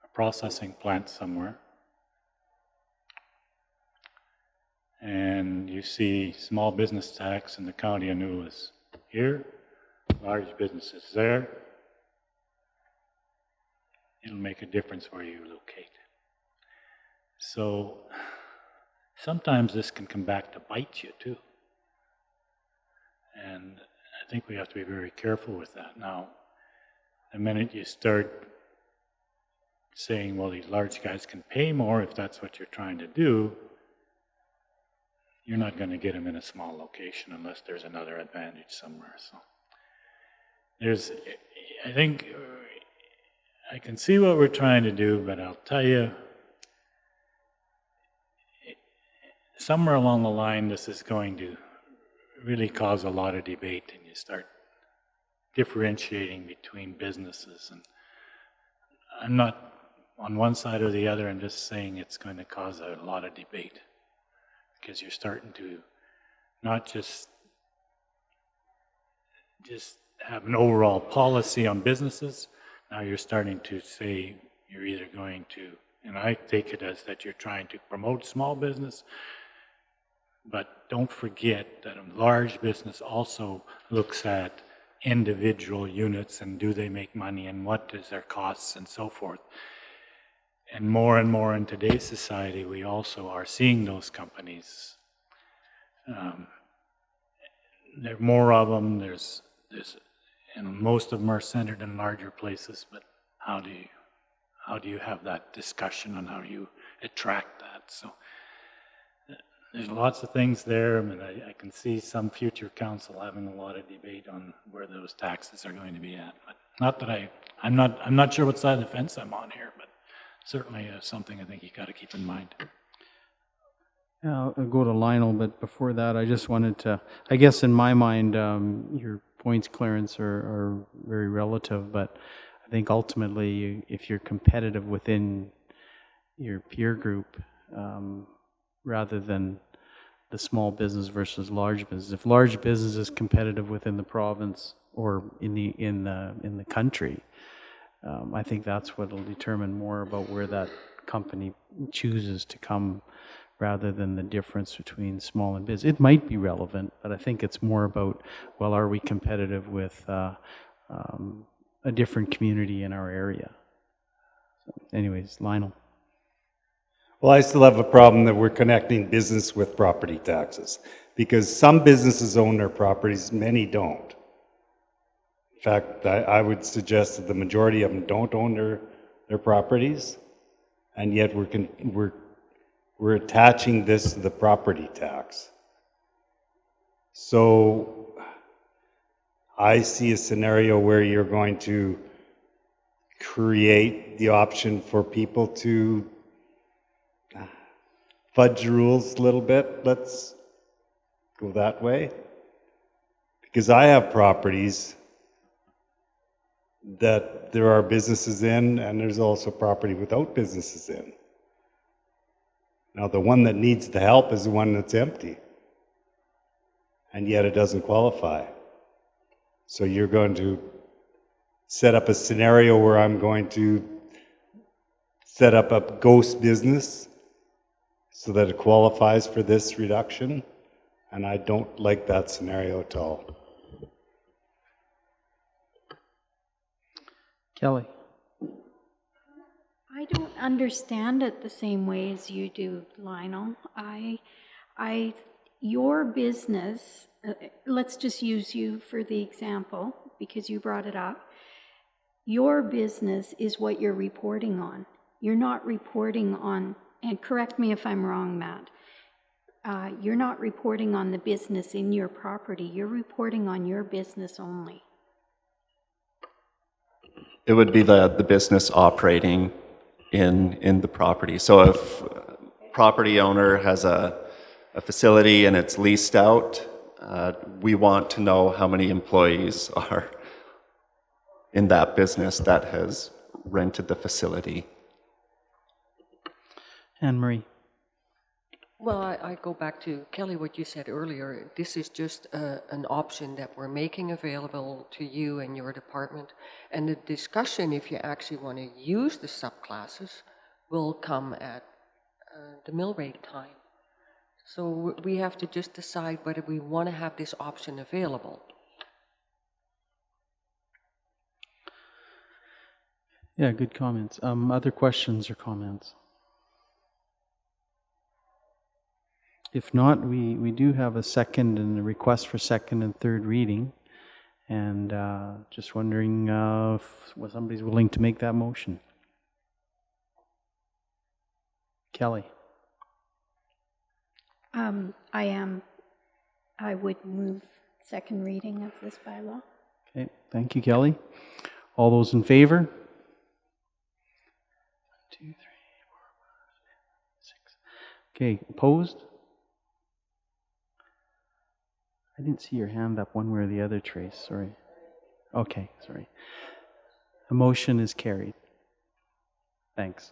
a processing plant somewhere. And you see small business tax in the county of Newell is here, large businesses there. It'll make a difference where you locate. So sometimes this can come back to bite you too. And I think we have to be very careful with that. Now, the minute you start saying, well, these large guys can pay more if that's what you're trying to do, you're not going to get them in a small location unless there's another advantage somewhere. So I think I can see what we're trying to do, but I'll tell you, somewhere along the line, this is going to really cause a lot of debate, and you start differentiating between businesses. And I'm not on one side or the other, I'm just saying it's going to cause a lot of debate, because you're starting to not just just have an overall policy on businesses. Now you're starting to say you're either going to, and I take it as that you're trying to promote small business, but don't forget that a large business also looks at individual units and do they make money and what is their costs and so forth. And more in today's society, we also are seeing those companies. There are more of them. And most of them are centered in larger places. But how do you have that discussion on how you attract that? So there's lots of things there. I mean, I can see some future council having a lot of debate on where those taxes are going to be at. But not that I'm not sure what side of the fence I'm on here, but certainly something I think you got to keep in mind. I'll go to Lionel, but before that, I just wanted to, I guess in my mind, your points, Clarence, are very relative, but I think ultimately, if you're competitive within your peer group, rather than the small business versus large business, if large business is competitive within the province or in the country, I think that's what will determine more about where that company chooses to come, rather than the difference between small and business. It might be relevant, but I think it's more about, well, are we competitive with a different community in our area? So anyways, Lionel. Well, I still have a problem that we're connecting business with property taxes, because some businesses own their properties, many don't. In fact, I would suggest that the majority of them don't own their properties, and yet we're attaching this to the property tax. So I see a scenario where you're going to create the option for people to fudge the rules a little bit. Let's go that way. Because I have properties that there are businesses in, and there's also property without businesses in. Now, the one that needs the help is the one that's empty, and yet it doesn't qualify. So you're going to set up a scenario where I'm going to set up a ghost business so that it qualifies for this reduction, and I don't like that scenario at all. Kelly. I don't understand it the same way as you do, Lionel. Your business, let's just use you for the example because you brought it up. Your business is what you're reporting on. You're not reporting on, and correct me if I'm wrong, Matt, you're not reporting on the business in your property. You're reporting on your business only. It would be the business operating in the property. So if property owner has a facility and it's leased out, we want to know how many employees are in that business that has rented the facility. Anne-Marie. Well, I go back to, Kelly, what you said earlier. This is just an option that we're making available to you and your department. And the discussion, if you actually want to use the subclasses, will come at the mill rate time. So we have to just decide whether we want to have this option available. Yeah, good comments. Other questions or comments? If not, we do have a second and a request for second and third reading. And just wondering if somebody's willing to make that motion. Kelly. I am. I would move second reading of this bylaw. Okay, thank you, Kelly. All those in favor? 1, 2, 3, 4, 5, 6. Okay, opposed? I didn't see your hand up one way or the other, Trace. Sorry. Okay, sorry. The motion is carried. Thanks.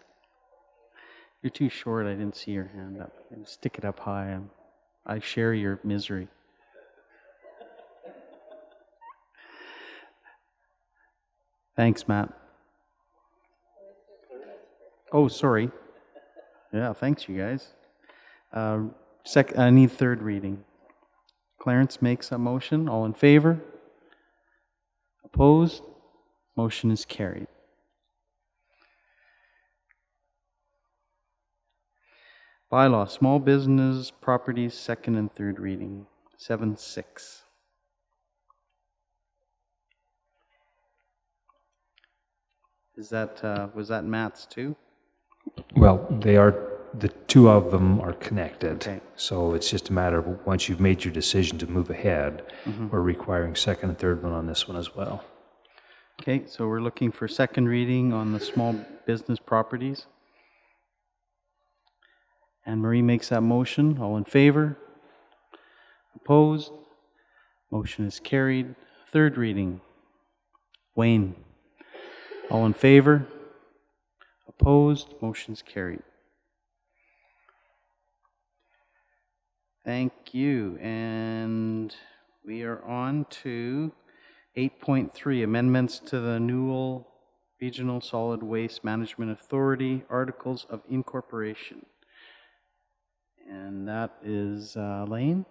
You're too short. I didn't see your hand up. Stick it up high. I share your misery. Thanks, Matt. Oh, sorry. Yeah, thanks, you guys. I need third reading. Clarence makes a motion. All in favor? Opposed? Motion is carried. Bylaw, small business properties, second and third reading, 7-6. Is that, was that Matt's too? Well, they are, the two of them are connected. Okay. So it's just a matter of once you've made your decision to move ahead, Mm-hmm. we're requiring second and third one on this one as well. Okay, so we're looking for second reading on the small business properties. Anne Marie makes that motion. All in favor? Opposed? Motion is carried. Third reading. Wayne. All in favor? Opposed? Motion's carried. Thank you. And we are on to 8.3, amendments to the Newell Regional Solid Waste Management Authority Articles of Incorporation. And that is Lane.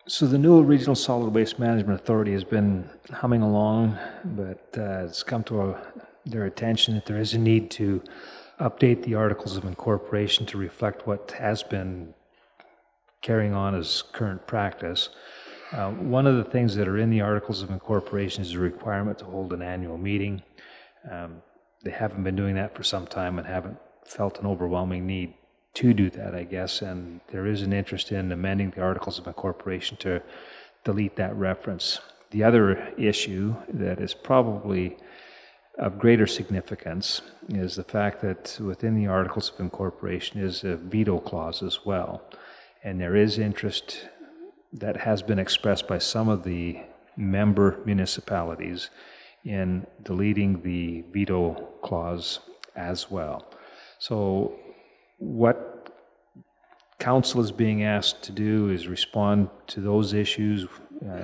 So the Newell Regional Solid Waste Management Authority has been humming along, but it's come to their attention that there is a need to update the Articles of Incorporation to reflect what has been carrying on as current practice. One of the things that are in the Articles of Incorporation is a requirement to hold an annual meeting. They haven't been doing that for some time and haven't felt an overwhelming need to do that, I guess, and there is an interest in amending the Articles of Incorporation to delete that reference. The other issue that is probably of greater significance is the fact that within the Articles of Incorporation is a veto clause as well, and there is interest that has been expressed by some of the member municipalities in deleting the veto clause as well. So what council is being asked to do is respond to those issues,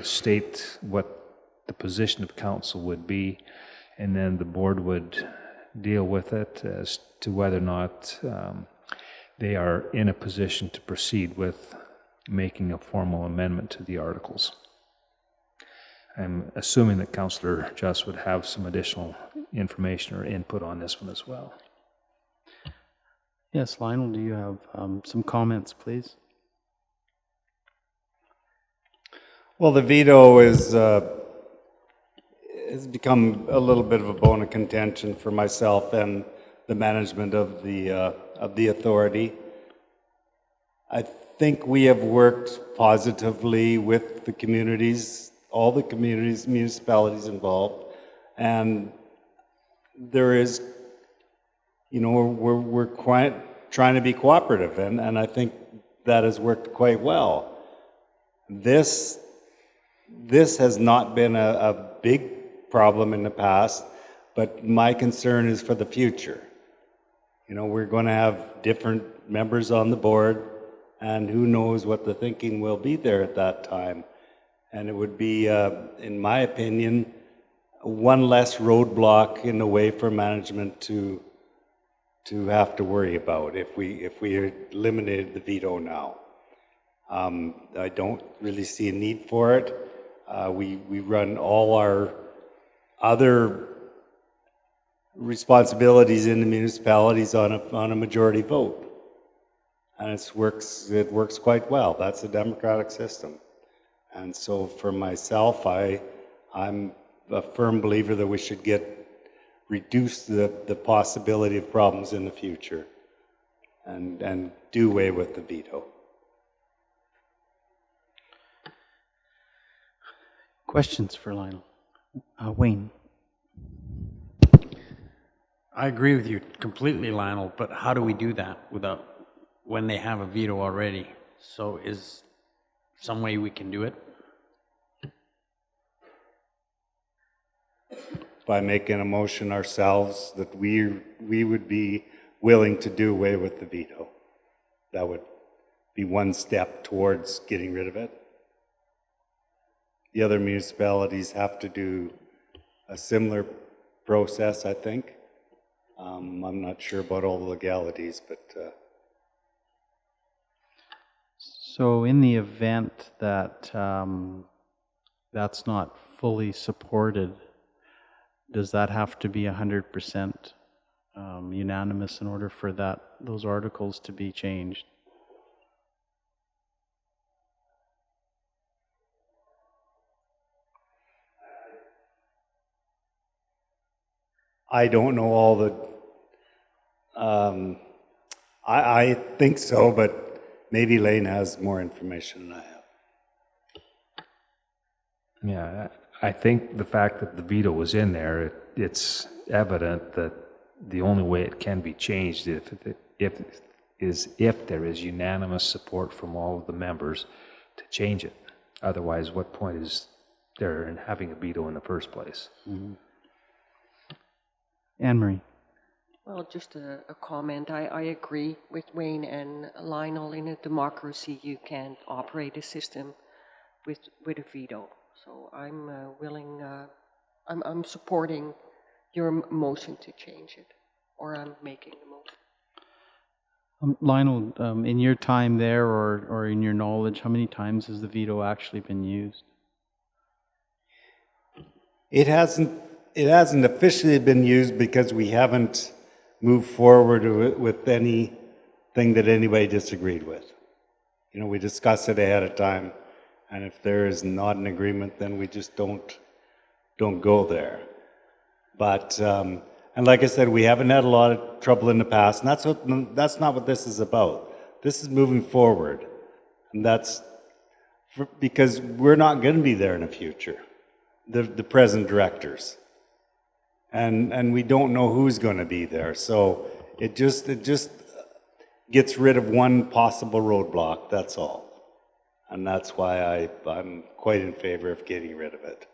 state what the position of council would be, and then the board would deal with it as to whether or not they are in a position to proceed with making a formal amendment to the articles. I'm assuming that Councillor Just would have some additional information or input on this one as well. Yes, Lionel, do you have some comments, please? Well, the veto is has become a little bit of a bone of contention for myself and the management of the authority. I think we have worked positively with the communities, all the communities, municipalities involved, and there is, you know, we're quite trying to be cooperative, and I think that has worked quite well. This has not been a big problem in the past, but my concern is for the future. You know, we're going to have different members on the board, and who knows what the thinking will be there at that time. And it would be, in my opinion, one less roadblock in the way for management to have to worry about if we eliminated the veto now. I don't really see a need for it. We run all our other responsibilities in the municipalities on a majority vote, and it works quite well. That's a democratic system, and so for myself, I'm a firm believer that we should reduce the possibility of problems in the future, and do away with the veto. Questions for Lionel? Wayne. I agree with you completely, Lionel, but how do we do that when they have a veto already? So is some way we can do it? By making a motion ourselves that we would be willing to do away with the veto. That would be one step towards getting rid of it. The other municipalities have to do a similar process, I think. I'm not sure about all the legalities, but So in the event that that's not fully supported, does that have to be 100% unanimous in order for those articles to be changed? I don't know all the, I think so, but maybe Lane has more information than I have. Yeah, I think the fact that the veto was in there, it's evident that the only way it can be changed if there is unanimous support from all of the members to change it. Otherwise, what point is there in having a veto in the first place? Mm-hmm. Anne-Marie. Well, just a comment. I agree with Wayne and Lionel. In a democracy, you can't operate a system with a veto. So I'm willing, I'm supporting your motion to change it, or I'm making the motion. Lionel, in your time there or in your knowledge, how many times has the veto actually been used? It hasn't officially been used because we haven't moved forward with anything that anybody disagreed with. You know, we discuss it ahead of time, and if there is not an agreement, then we just don't go there. But and like I said, we haven't had a lot of trouble in the past, and that's not what this is about. This is moving forward, and that's because we're not going to be there in the future, the present directors. And we don't know who's going to be there. So it just gets rid of one possible roadblock, that's all. And that's why I'm quite in favor of getting rid of it.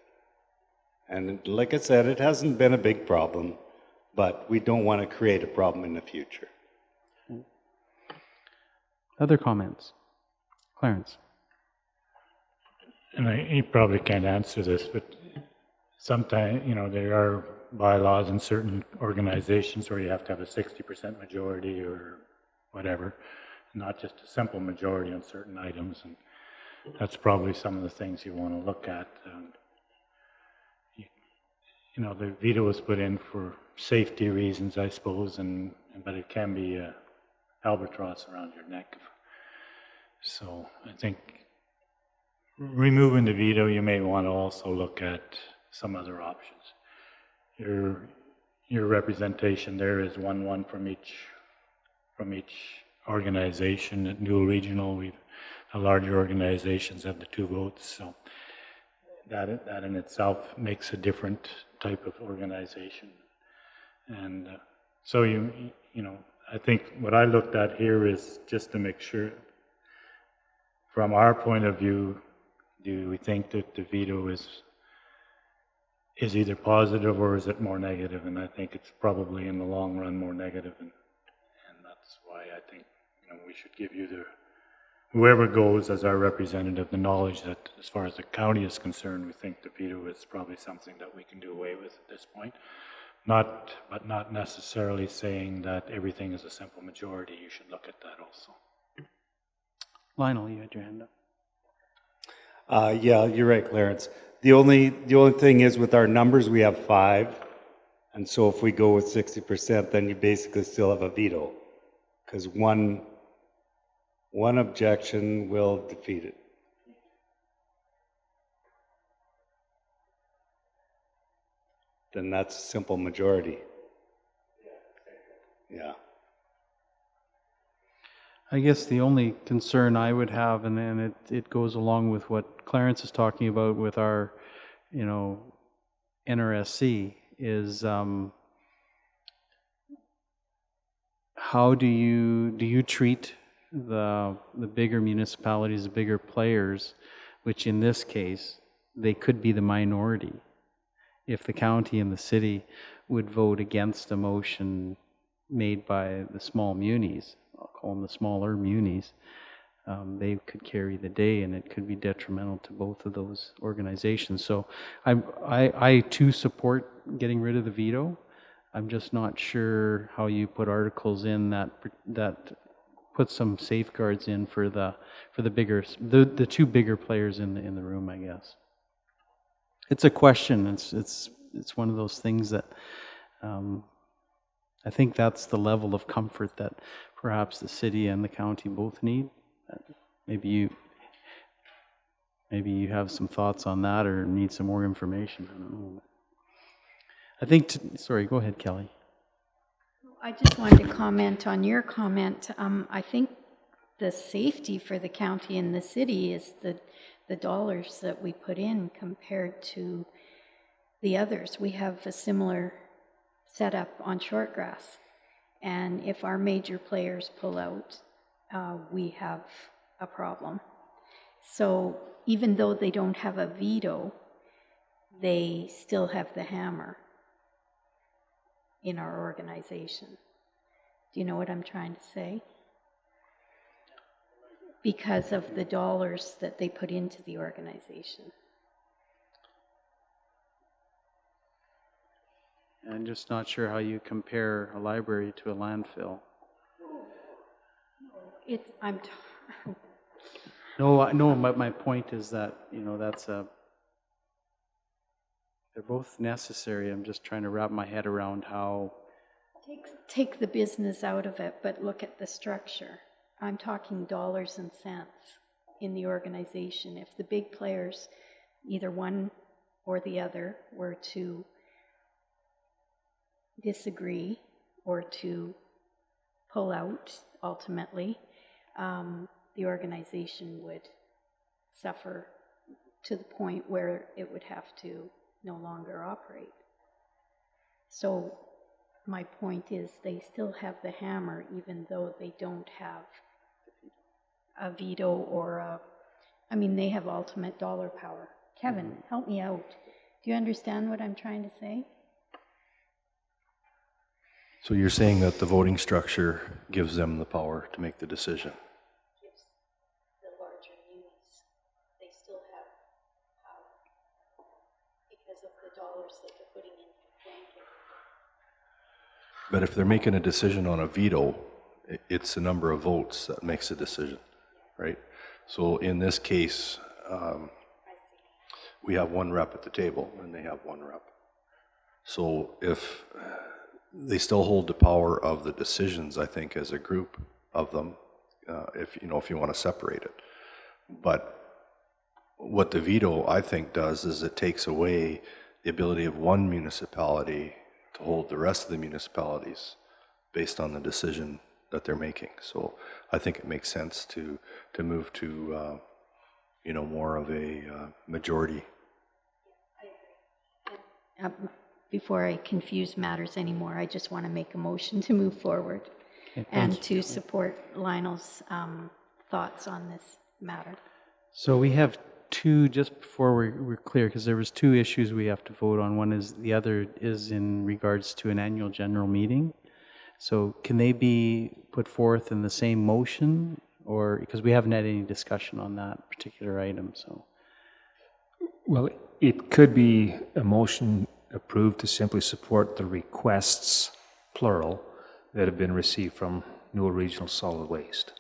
And like I said, it hasn't been a big problem, but we don't want to create a problem in the future. Other comments? Clarence. And you probably can't answer this, but sometimes, you know, there are bylaws in certain organizations where you have to have a 60% majority or whatever, not just a simple majority on certain items. And that's probably some of the things you want to look at. You know, the veto was put in for safety reasons, I suppose, but it can be an albatross around your neck. So I think removing the veto, you may want to also look at some other options. Your representation there is 1-1 from each organization. At Newell Regional, the larger organizations have the 2 votes, so that in itself makes a different type of organization. And so you know, I think what I looked at here is just to make sure, from our point of view, do we think that the veto is either positive or is it more negative? And I think it's probably in the long run more negative, and that's why I think, you know, we should give you whoever goes as our representative the knowledge that as far as the county is concerned, we think the veto is probably something that we can do away with at this point. But not necessarily saying that everything is a simple majority. You should look at that also. Lionel, you had your hand up. Yeah, you're right, Clarence. The only thing is with our numbers, we have 5. And so if we go with 60%, then you basically still have a veto. Because one objection will defeat it. Then that's a simple majority. Yeah. I guess the only concern I would have, and it goes along with what Clarence is talking about with our, you know, NRSC, is how do you treat the bigger municipalities, the bigger players, which in this case, they could be the minority. If the county and the city would vote against a motion made by the small munis, I'll call them the smaller munis, they could carry the day, and it could be detrimental to both of those organizations. So I too support getting rid of the veto. I'm just not sure how you put articles in that put some safeguards in for the the two bigger players in the room, I guess. It's a question. It's one of those things that I think that's the level of comfort that perhaps the city and the county both need. Maybe you have some thoughts on that or need some more information. I don't know. I think, sorry, go ahead, Kelly. I just wanted to comment on your comment. I think the safety for the county and the city is the dollars that we put in compared to the others. We have a similar setup on Shortgrass, and if our major players pull out, we have a problem. So even though they don't have a veto, they still have the hammer in our organization. Do you know what I'm trying to say? Because of the dollars that they put into the organization. I'm just not sure how you compare a library to a landfill. No, my point is that, they're both necessary. I'm just trying to wrap my head around how... Take the business out of it, but look at the structure. I'm talking dollars and cents in the organization. If the big players, either one or the other, were to disagree or to pull out ultimately, the organization would suffer to the point where it would have to no longer operate. So my point is they still have the hammer even though they don't have a veto or they have ultimate dollar power. Kevin, help me out. Do you understand what I'm trying to say? So you're saying that the voting structure gives them the power to make the decision? Gives the larger units, they still have power because of the dollars that they're putting in the bank. But if they're making a decision on a veto, it's the number of votes that makes a decision, right? So in this case, we have one rep at the table and they have one rep. So if they still hold the power of the decisions, I think, as a group of them, if you want to separate it. But what the veto, I think, does is it takes away the ability of one municipality to hold the rest of the municipalities based on the decision that they're making. So I think it makes sense to move to more of a majority. Before I confuse matters anymore, I just want to make a motion to move forward and to support Lionel's thoughts on this matter. So we have two, just before we're clear, because there was two issues we have to vote on. One is, the other is in regards to an annual general meeting. So can they be put forth in the same motion, or because we haven't had any discussion on that particular item? So, well, it could be a motion approved to simply support the requests, plural, that have been received from Newell Regional Solid Waste.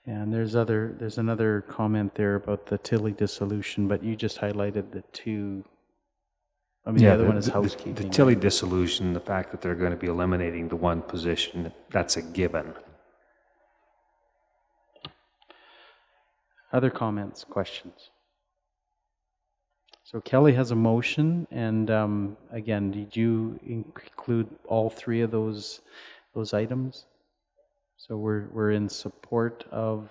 And there's another comment there about the Tilly dissolution, but you just highlighted the two. The other one is housekeeping. The Tilly dissolution, the fact that they're going to be eliminating the one position, that's a given. Other comments, questions? So Kelly has a motion, and again, did you include all three of those items? So we're in support of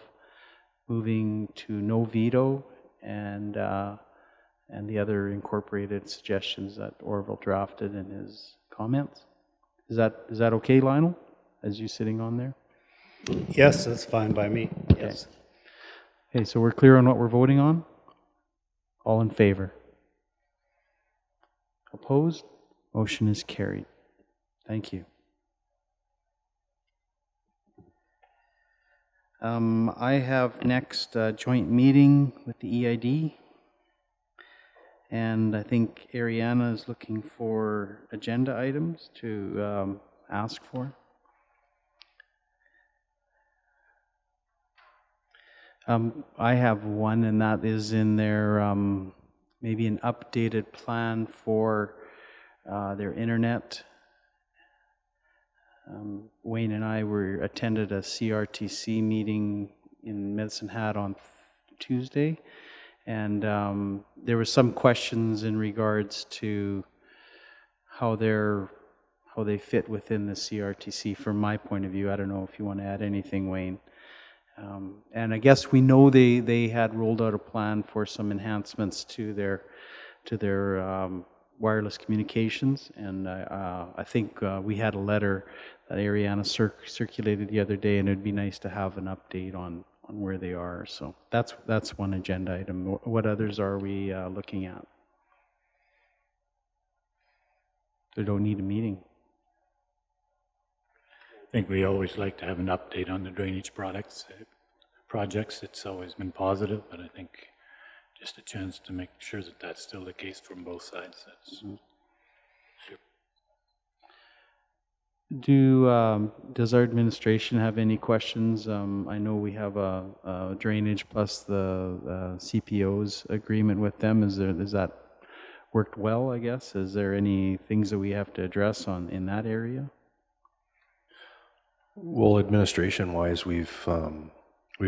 moving to no veto and the other incorporated suggestions that Orville drafted in his comments. Is that okay, Lionel? As you sitting on there? Yes, that's fine by me. Okay. Yes. Okay, so we're clear on what we're voting on? All in favor? Opposed? Motion is carried. Thank you. I have next joint meeting with the EID. And I think Ariana is looking for agenda items to ask for. I have one, and that is in their maybe an updated plan for their internet. Wayne and I attended a CRTC meeting in Medicine Hat on Tuesday, and there were some questions in regards to how they fit within the CRTC. From my point of view, I don't know if you want to add anything, Wayne. And I guess we know they had rolled out a plan for some enhancements to their wireless communications, and I think we had a letter that Ariana circulated the other day, and it'd be nice to have an update on where they are. So that's one agenda item. What others are we looking at? They don't need a meeting. I think we always like to have an update on the drainage projects. It's always been positive, but I think just a chance to make sure that that's still the case from both sides. That's Does our administration have any questions? I know we have a drainage plus the CPO's agreement with them. Is that worked well, I guess? Is there any things that we have to address in that area? Well, administration-wise, we've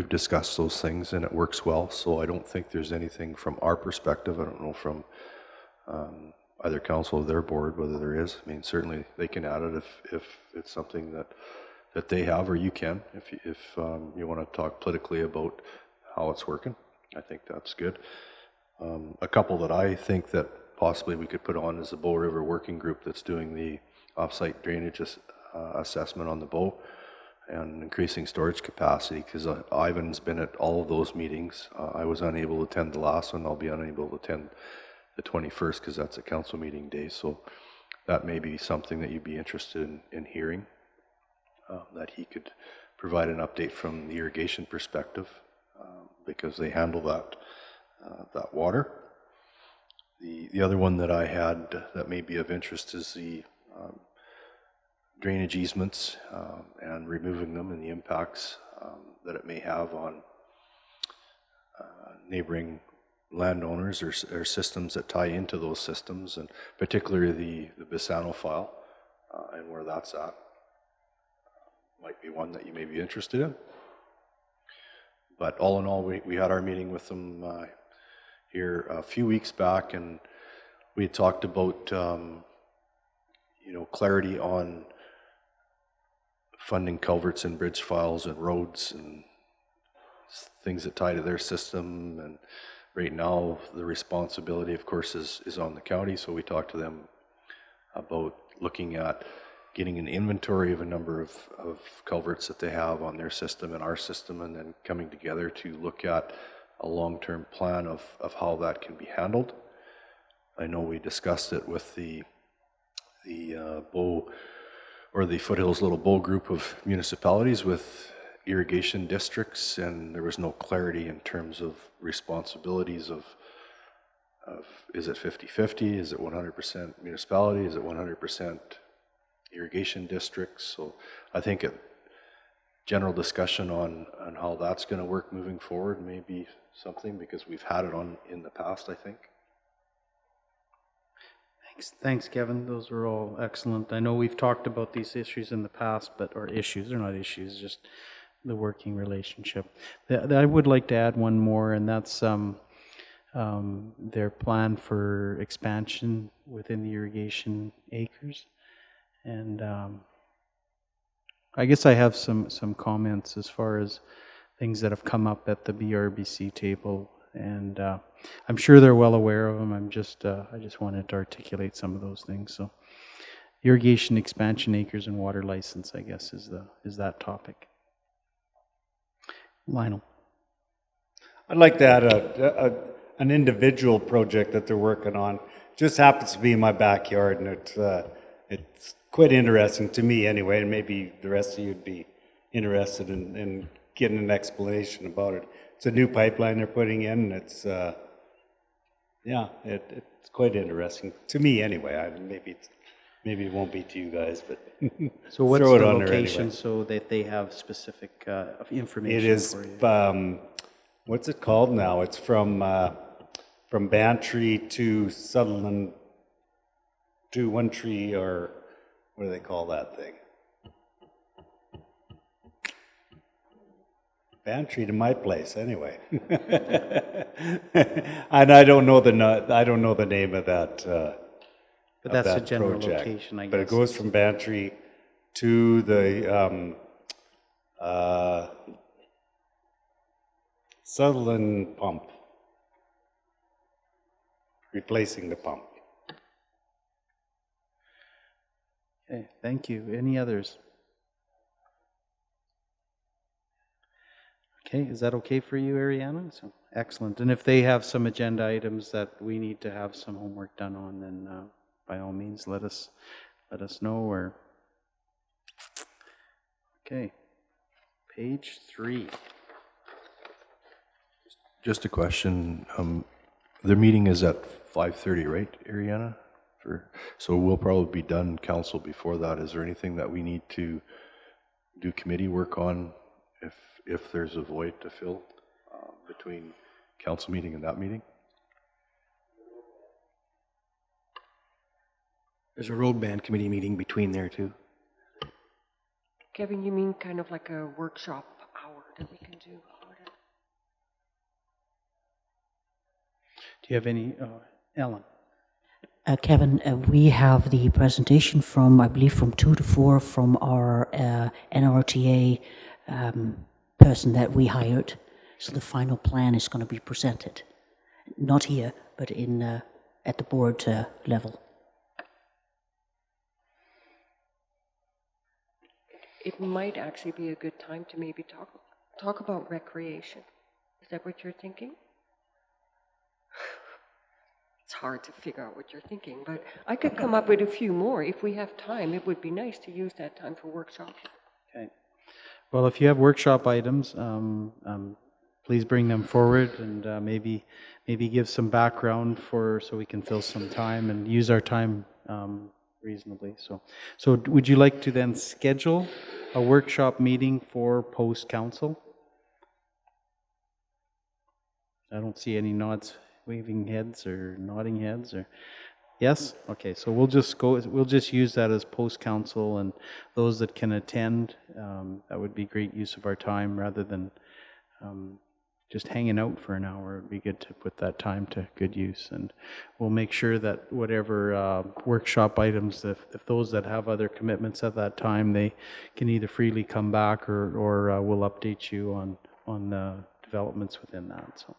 discussed those things, and it works well. So I don't think there's anything from our perspective. I don't know from either council or their board whether there is. I mean, certainly they can add it if it's something that they have, or you can if you want to talk politically about how it's working. I think that's good. A couple that I think that possibly we could put on is the Bow River Working Group that's doing the off-site drainage assessment on the Bow and increasing storage capacity, because Ivan's been at all of those meetings. I was unable to attend the last one. I'll be unable to attend the 21st because that's a council meeting day. So that may be something that you'd be interested in hearing, that he could provide an update from the irrigation perspective, because they handle that water. The other one that I had that may be of interest is the drainage easements and removing them and the impacts that it may have on neighboring landowners or systems that tie into those systems, and particularly the Bisano file and where that's at. Might be one that you may be interested in. But all in all, we had our meeting with them here a few weeks back, and we had talked about clarity on funding culverts and bridge files and roads and things that tie to their system. And right now the responsibility, of course, is on the county, so we talked to them about looking at getting an inventory of a number of culverts that they have on their system and our system, and then coming together to look at a long-term plan of how that can be handled. I know we discussed it with the Bow, or the Foothills Little Bow group of municipalities with irrigation districts, and there was no clarity in terms of responsibilities of is it 50-50, is it 100% municipality, is it 100% irrigation districts. So I think a general discussion on how that's going to work moving forward may be something, because we've had it in the past, I think. Thanks, Kevin. Those were all excellent. I know we've talked about these issues in the past, or issues, they're not issues, just the working relationship. I would like to add one more, and that's their plan for expansion within the irrigation acres. And I guess I have some comments as far as things that have come up at the BRBC table, and I'm sure they're well aware of them. I just wanted to articulate some of those things. So, irrigation expansion acres and water license, I guess, is that topic. Lionel. I'd like to add an individual project that they're working on. Just happens to be in my backyard, and it's quite interesting to me anyway, and maybe the rest of you would be interested in getting an explanation about it. It's a new pipeline they're putting in. It's it's quite interesting to me anyway. Maybe it won't be to you guys, but So what's throw it the on there location anyway. so that they have specific information It is, for you? what's it called now? It's from Bantry to Sutherland to One Tree, or what do they call that thing? Bantry to my place, anyway. And I don't know the name of that. But that's that a general project. location, I guess. But it goes from Bantry to the Sutherland pump, replacing the pump. Okay, thank you. Any others? Okay, is that okay for you, Ariana? So, excellent. And if they have some agenda items that we need to have some homework done on, then by all means, let us know. Or okay, page 3. Just a question. Their meeting is at 5:30, right, Ariana? So we'll probably be done, council, before that. Is there anything that we need to do committee work on if there's a void to fill between council meeting and that meeting? There's a road band committee meeting between there too. Kevin, you mean kind of like a workshop hour that we can do? Do you have any, Ellen? Kevin, we have the presentation from, I believe, from 2 to 4 from our NRTA person that we hired. So the final plan is going to be presented, not here, but at the board level. It might actually be a good time to maybe talk about recreation. Is that what you're thinking? It's hard to figure out what you're thinking, but I could come up with a few more. If we have time, it would be nice to use that time for workshops. Okay. Well, if you have workshop items, please bring them forward and maybe give some background so we can fill some time and use our time reasonably. So would you like to then schedule a workshop meeting for post-council? I don't see any nods, waving heads or nodding heads, or yes? Okay, so we'll just use that as post-council, and those that can attend, that would be great use of our time rather than just hanging out for an hour. It'd be good to put that time to good use, and we'll make sure that whatever workshop items, if those that have other commitments at that time, they can either freely come back or we'll update you on the developments within that. So.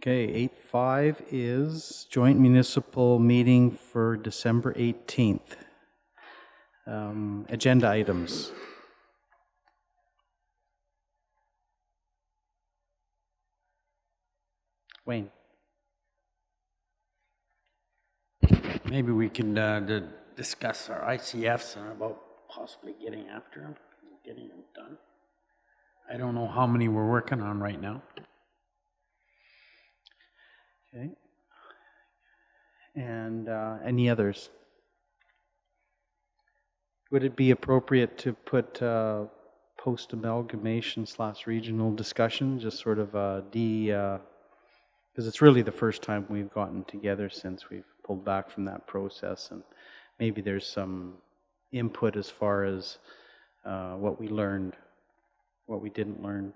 Okay, 8.5 is joint municipal meeting for December 18th. Agenda items. Wayne. Maybe we can discuss our ICFs and about possibly getting after them, getting them done. I don't know how many we're working on right now. Okay. And any others? Would it be appropriate to put post-amalgamation / regional discussion, just sort of because it's really the first time we've gotten together since we've pulled back from that process, and maybe there's some input as far as what we learned, what we didn't learn.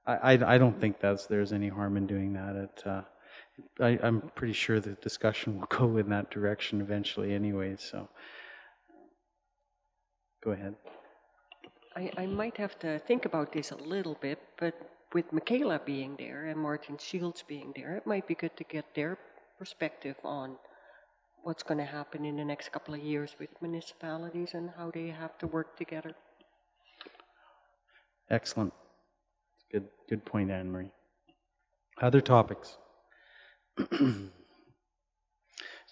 I don't think there's any harm in doing that. I'm pretty sure the discussion will go in that direction eventually anyway, so go ahead. I might have to think about this a little bit, but with Michaela being there and Martin Shields being there, it might be good to get their perspective on what's going to happen in the next couple of years with municipalities and how they have to work together. Excellent. Good point, Anne-Marie. Other topics?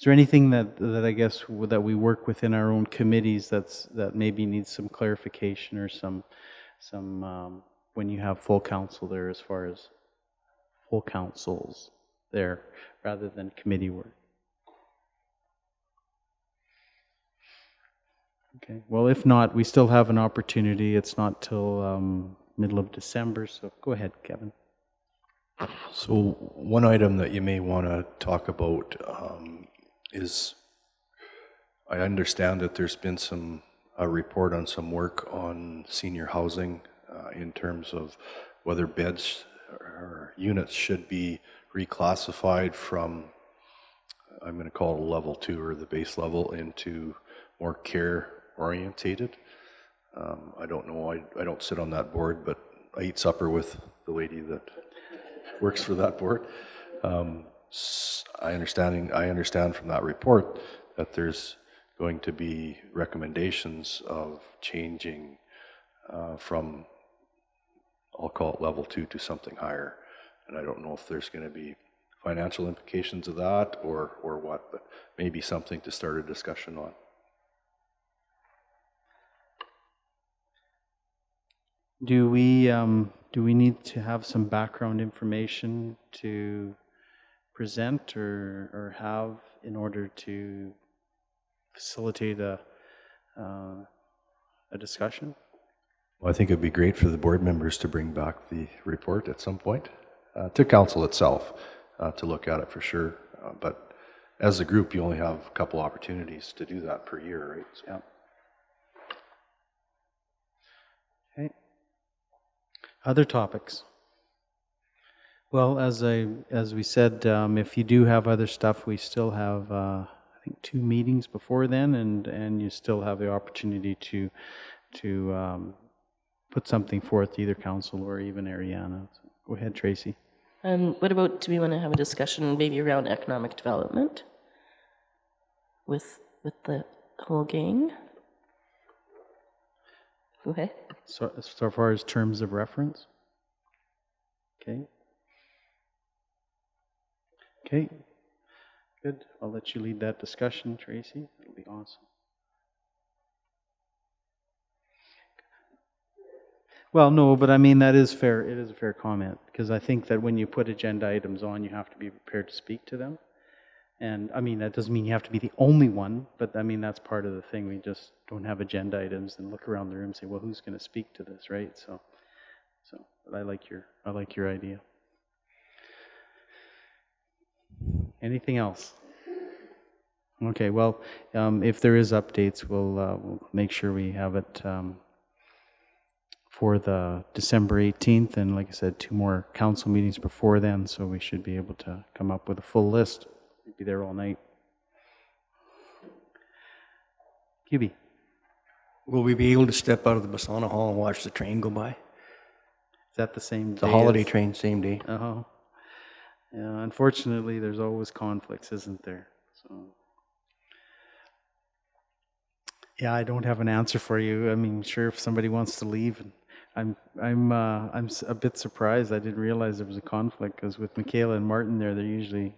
Is there anything that I guess that we work within our own committees that maybe needs some clarification or some when you have full council there, as far as full councils there rather than committee work? Okay, well, if not, we still have an opportunity. It's not till middle of December, so go ahead, Kevin. So one item that you may want to talk about is, I understand that there's been a report on some work on senior housing in terms of whether beds or units should be reclassified from, I'm going to call it level 2 or the base level, into more care orientated. I don't know, I don't sit on that board, but I eat supper with the lady that works for that board. I understand from that report that there's going to be recommendations of changing from, I'll call it level 2 to something higher. And I don't know if there's going to be financial implications of that or what, but maybe something to start a discussion on. Do we need to have some background information to present or have in order to facilitate a discussion? Well, I think it'd be great for the board members to bring back the report at some point to council itself to look at it for sure. But as a group, you only have a couple opportunities to do that per year, right? So. Yeah. Okay. Other topics? Well, as we said, if you do have other stuff, we still have I think 2 meetings before then, and you still have the opportunity to put something forth to either council or even Ariana. So go ahead, Tracy. What about, do we want to have a discussion maybe around economic development with the whole gang? Go ahead. So far as terms of reference? Okay. Okay. Good. I'll let you lead that discussion, Tracy. That'll be awesome. Well, no, but I mean, that is fair. It is a fair comment, because I think that when you put agenda items on, you have to be prepared to speak to them. And I mean, that doesn't mean you have to be the only one, but I mean, that's part of the thing. We just don't have agenda items and look around the room and say, well, who's going to speak to this, right? So but I like your idea. Anything else? Okay, well, if there is updates, we'll make sure we have it for the December 18th, and like I said, 2 more council meetings before then, so we should be able to come up with a full list. We'll be there all night. QB. Will we be able to step out of the Basana Hall and watch the train go by? Is that the same day? The holiday train, same day. Oh. Yeah, unfortunately, there's always conflicts, isn't there? So. Yeah, I don't have an answer for you. I mean, sure, if somebody wants to leave, I'm a bit surprised. I didn't realize there was a conflict, because with Michaela and Martin there, they're usually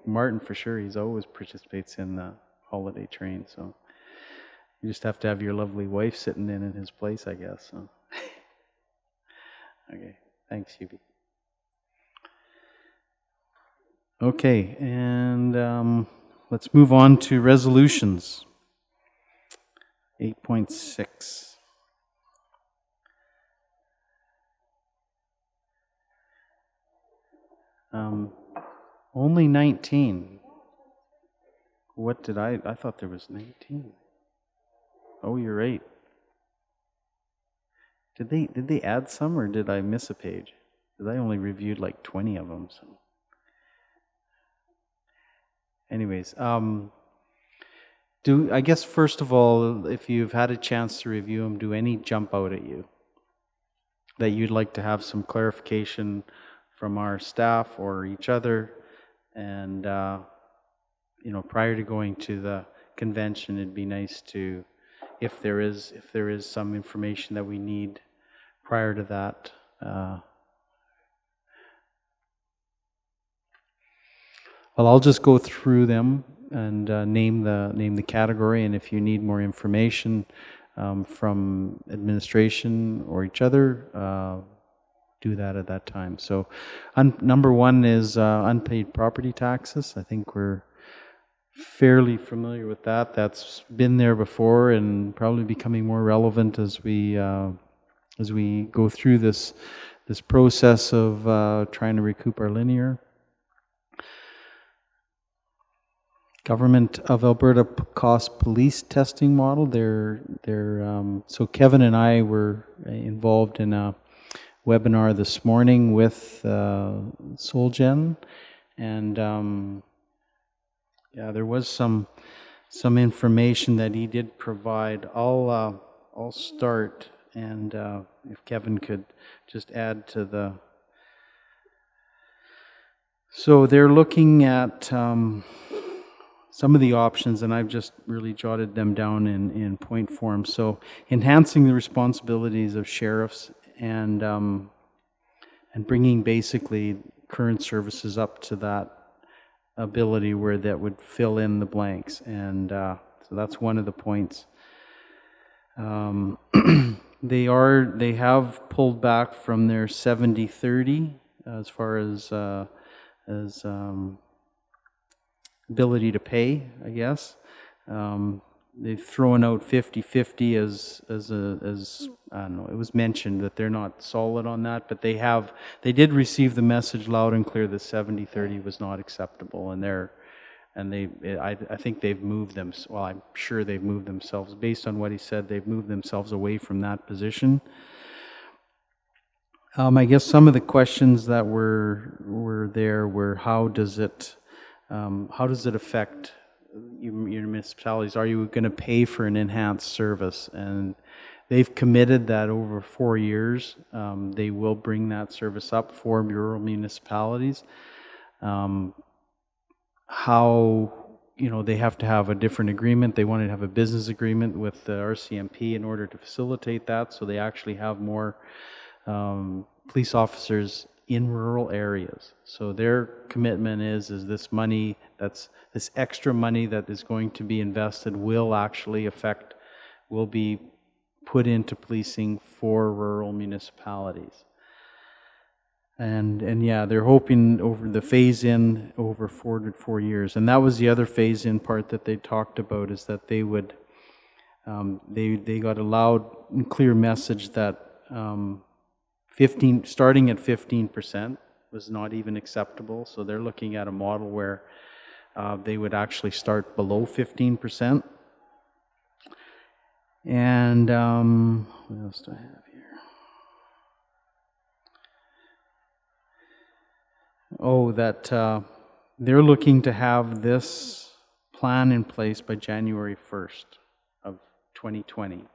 Martin for sure. He's always participates in the holiday train. So you just have to have your lovely wife sitting in his place, I guess. So. Okay, thanks, Hubie. Okay, and let's move on to resolutions. 8.6. Only 19. What did I thought there was 19. Oh, you're right. Did they add some, or did I miss a page? Because I only reviewed like 20 of them. So, anyways, I guess first of all, if you've had a chance to review them, do any jump out at you that you'd like to have some clarification from our staff or each other? And prior to going to the convention, it'd be nice to, if there is some information that we need prior to that. Well, I'll just go through them. name the category, and if you need more information from administration or each other, do that at that time. So number one is unpaid property taxes. I think we're fairly familiar with that. That's been there before and probably becoming more relevant as we go through this process of trying to recoup our linear. Government of Alberta cost police testing model. So Kevin and I were involved in a webinar this morning with Solgen, and yeah, there was some information that he did provide. I'll start, and if Kevin could just add to the. So they're looking at some of the options, and I've just really jotted them down in point form. So enhancing the responsibilities of sheriffs and bringing basically current services up to that ability where that would fill in the blanks, and so that's one of the points. They have pulled back from their 70-30 as far as ability to pay, I guess. They've thrown out 50-50 as I don't know, it was mentioned that they're not solid on that, but they did receive the message loud and clear that 70-30 was not acceptable, I think they've moved them, well, I'm sure they've moved themselves, based on what he said, they've moved themselves away from that position. I guess some of the questions that were there were how does it affect your municipalities? Are you going to pay for an enhanced service? And they've committed that over 4 years, they will bring that service up for rural municipalities. How, they have to have a different agreement. They want to have a business agreement with the RCMP in order to facilitate that, so they actually have more police officers in rural areas. So their commitment is this money, this extra money that is going to be invested will be put into policing for rural municipalities. And yeah, they're hoping over the phase-in over 4 years. And that was the other phase-in part that they talked about, is that they would, they got a loud and clear message that starting at 15% was not even acceptable. So they're looking at a model where they would actually start below 15%. And what else do I have here? Oh, that they're looking to have this plan in place by January 1st of 2020,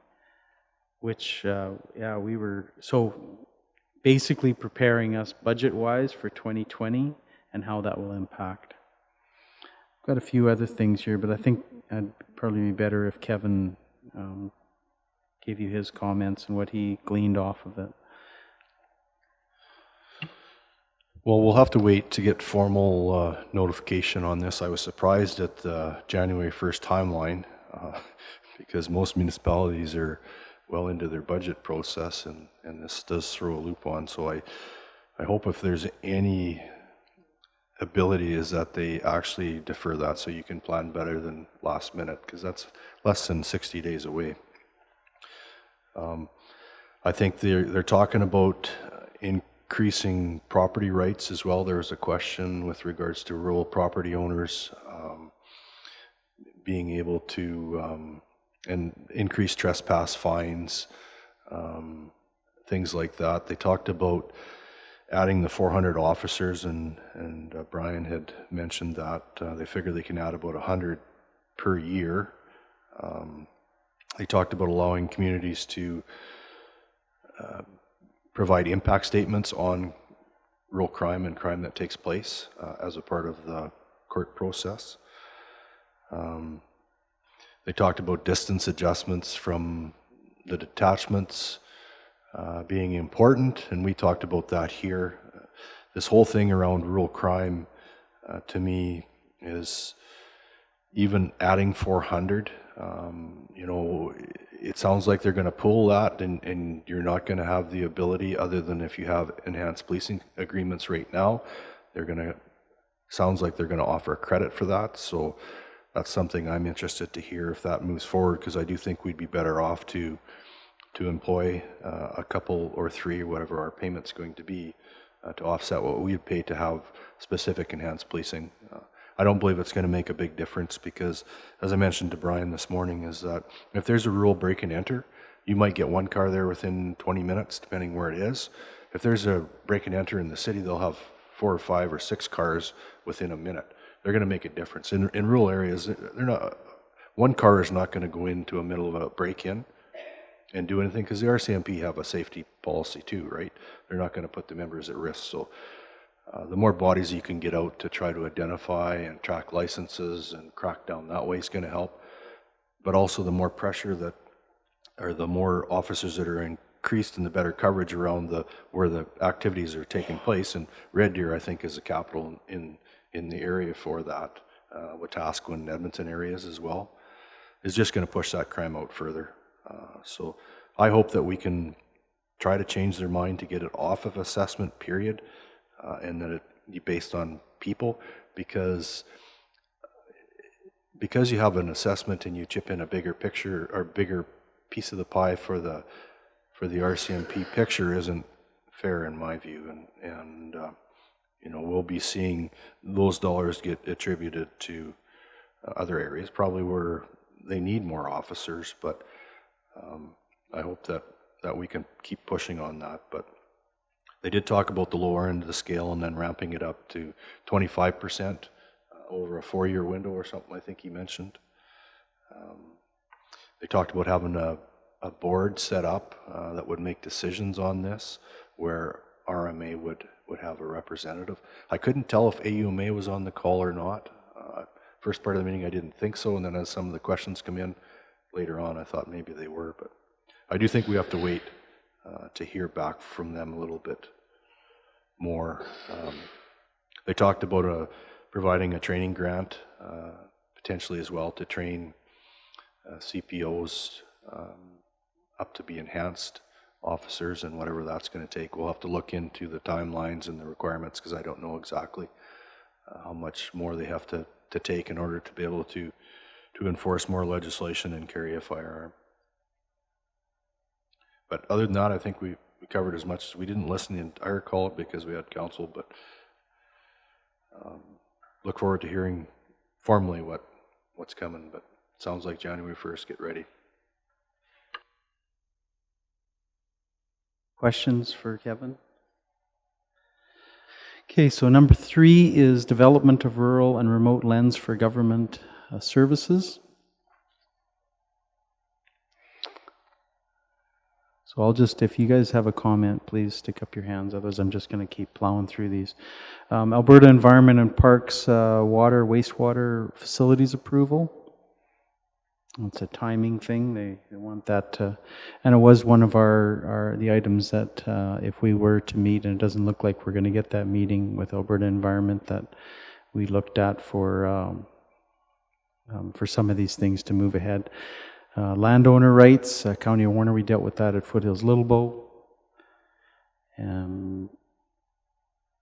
which, yeah, we were so basically preparing us budget-wise for 2020 and how that will impact. I've got a few other things here, but I think it'd probably be better if Kevin gave you his comments and what he gleaned off of it. Well, we'll have to wait to get formal notification on this. I was surprised at the January 1st timeline because most municipalities are well into their budget process, and this does throw a loop on. So I hope if there's any ability is that they actually defer that so you can plan better than last minute, because that's less than 60 days away. I think they're talking about increasing property rights as well. There was a question with regards to rural property owners being able to and increase trespass fines, things like that. They talked about adding the 400 officers, and Brian had mentioned that they figure they can add about 100 per year. They talked about allowing communities to provide impact statements on real crime and crime that takes place as a part of the court process. They talked about distance adjustments from the detachments being important, and we talked about that here. This whole thing around rural crime, to me, is even adding 400, you know, it sounds like they're going to pull that, and you're not going to have the ability, other than if you have enhanced policing agreements right now, sounds like they're going to offer credit for that. So that's something I'm interested to hear if that moves forward, because I do think we'd be better off to employ a couple or three, whatever our payment's going to be, to offset what we would pay to have specific enhanced policing. I don't believe it's going to make a big difference, because, as I mentioned to Brian this morning, is that if there's a rural break and enter, you might get one car there within 20 minutes, depending where it is. If there's a break and enter in the city, they'll have 4 or 5 or 6 cars within a minute. They're going to make a difference. In rural areas, one car is not going to go into a middle of a break-in and do anything, because the RCMP have a safety policy too, right? They're not going to put the members at risk. So the more bodies you can get out to try to identify and track licenses and crack down that way is going to help. But also the more pressure that, or the more officers that are increased and the better coverage around where the activities are taking place. And Red Deer, I think, is the capital in the area for that. Wetaskiwin and Edmonton areas as well, is just going to push that crime out further. So I hope that we can try to change their mind to get it off of assessment period, and that it be based on people, because you have an assessment and you chip in a bigger picture or bigger piece of the pie for the RCMP picture isn't fair in my view, and you know, we'll be seeing those dollars get attributed to other areas, probably where they need more officers, but I hope that we can keep pushing on that. But they did talk about the lower end of the scale and then ramping it up to 25% over a 4-year window or something, I think he mentioned. They talked about having a board set up that would make decisions on this, where RMA would have a representative. I couldn't tell if AUMA was on the call or not. First part of the meeting I didn't think so, and then as some of the questions come in later on, I thought maybe they were, but I do think we have to wait to hear back from them a little bit more. They talked about providing a training grant potentially as well to train CPOs up to be enhanced officers, and whatever that's going to take. We'll have to look into the timelines and the requirements, because I don't know exactly how much more they have to take in order to be able to enforce more legislation and carry a firearm. But other than that, I think we covered as much. We didn't listen the entire call because we had council, but look forward to hearing formally what's coming. But it sounds like January 1st, get ready. Questions for Kevin? Okay, so number 3 is development of rural and remote lens for government services. So I'll just, if you guys have a comment, please stick up your hands. Otherwise, I'm just going to keep plowing through these. Alberta Environment and Parks water, wastewater facilities approval. It's a timing thing. They want that to, and it was one of the items that if we were to meet, and it doesn't look like we're going to get that meeting with Alberta Environment, that we looked at for some of these things to move ahead. Landowner rights, County of Warner, we dealt with that at Foothills Little Bow.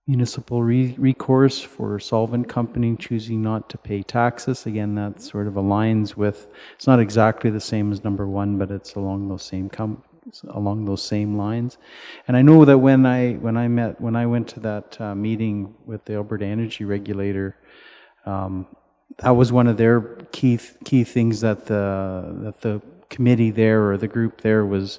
Municipal recourse for solvent company choosing not to pay taxes. Again, that sort of aligns with, it's not exactly the same as number 1, but it's along those same lines. And I know that when I went to that meeting with the Alberta Energy Regulator, that was one of their key things that the committee there, or the group there, was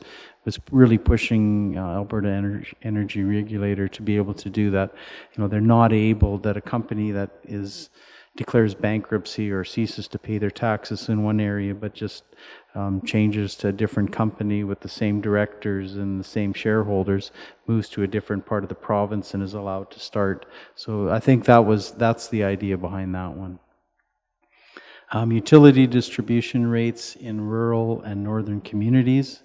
really pushing Alberta Energy Regulator to be able to do that. You know, they're not able, that a company that declares bankruptcy or ceases to pay their taxes in one area, but just changes to a different company with the same directors and the same shareholders, moves to a different part of the province and is allowed to start. So I think that's the idea behind that one. Utility distribution rates in rural and northern communities.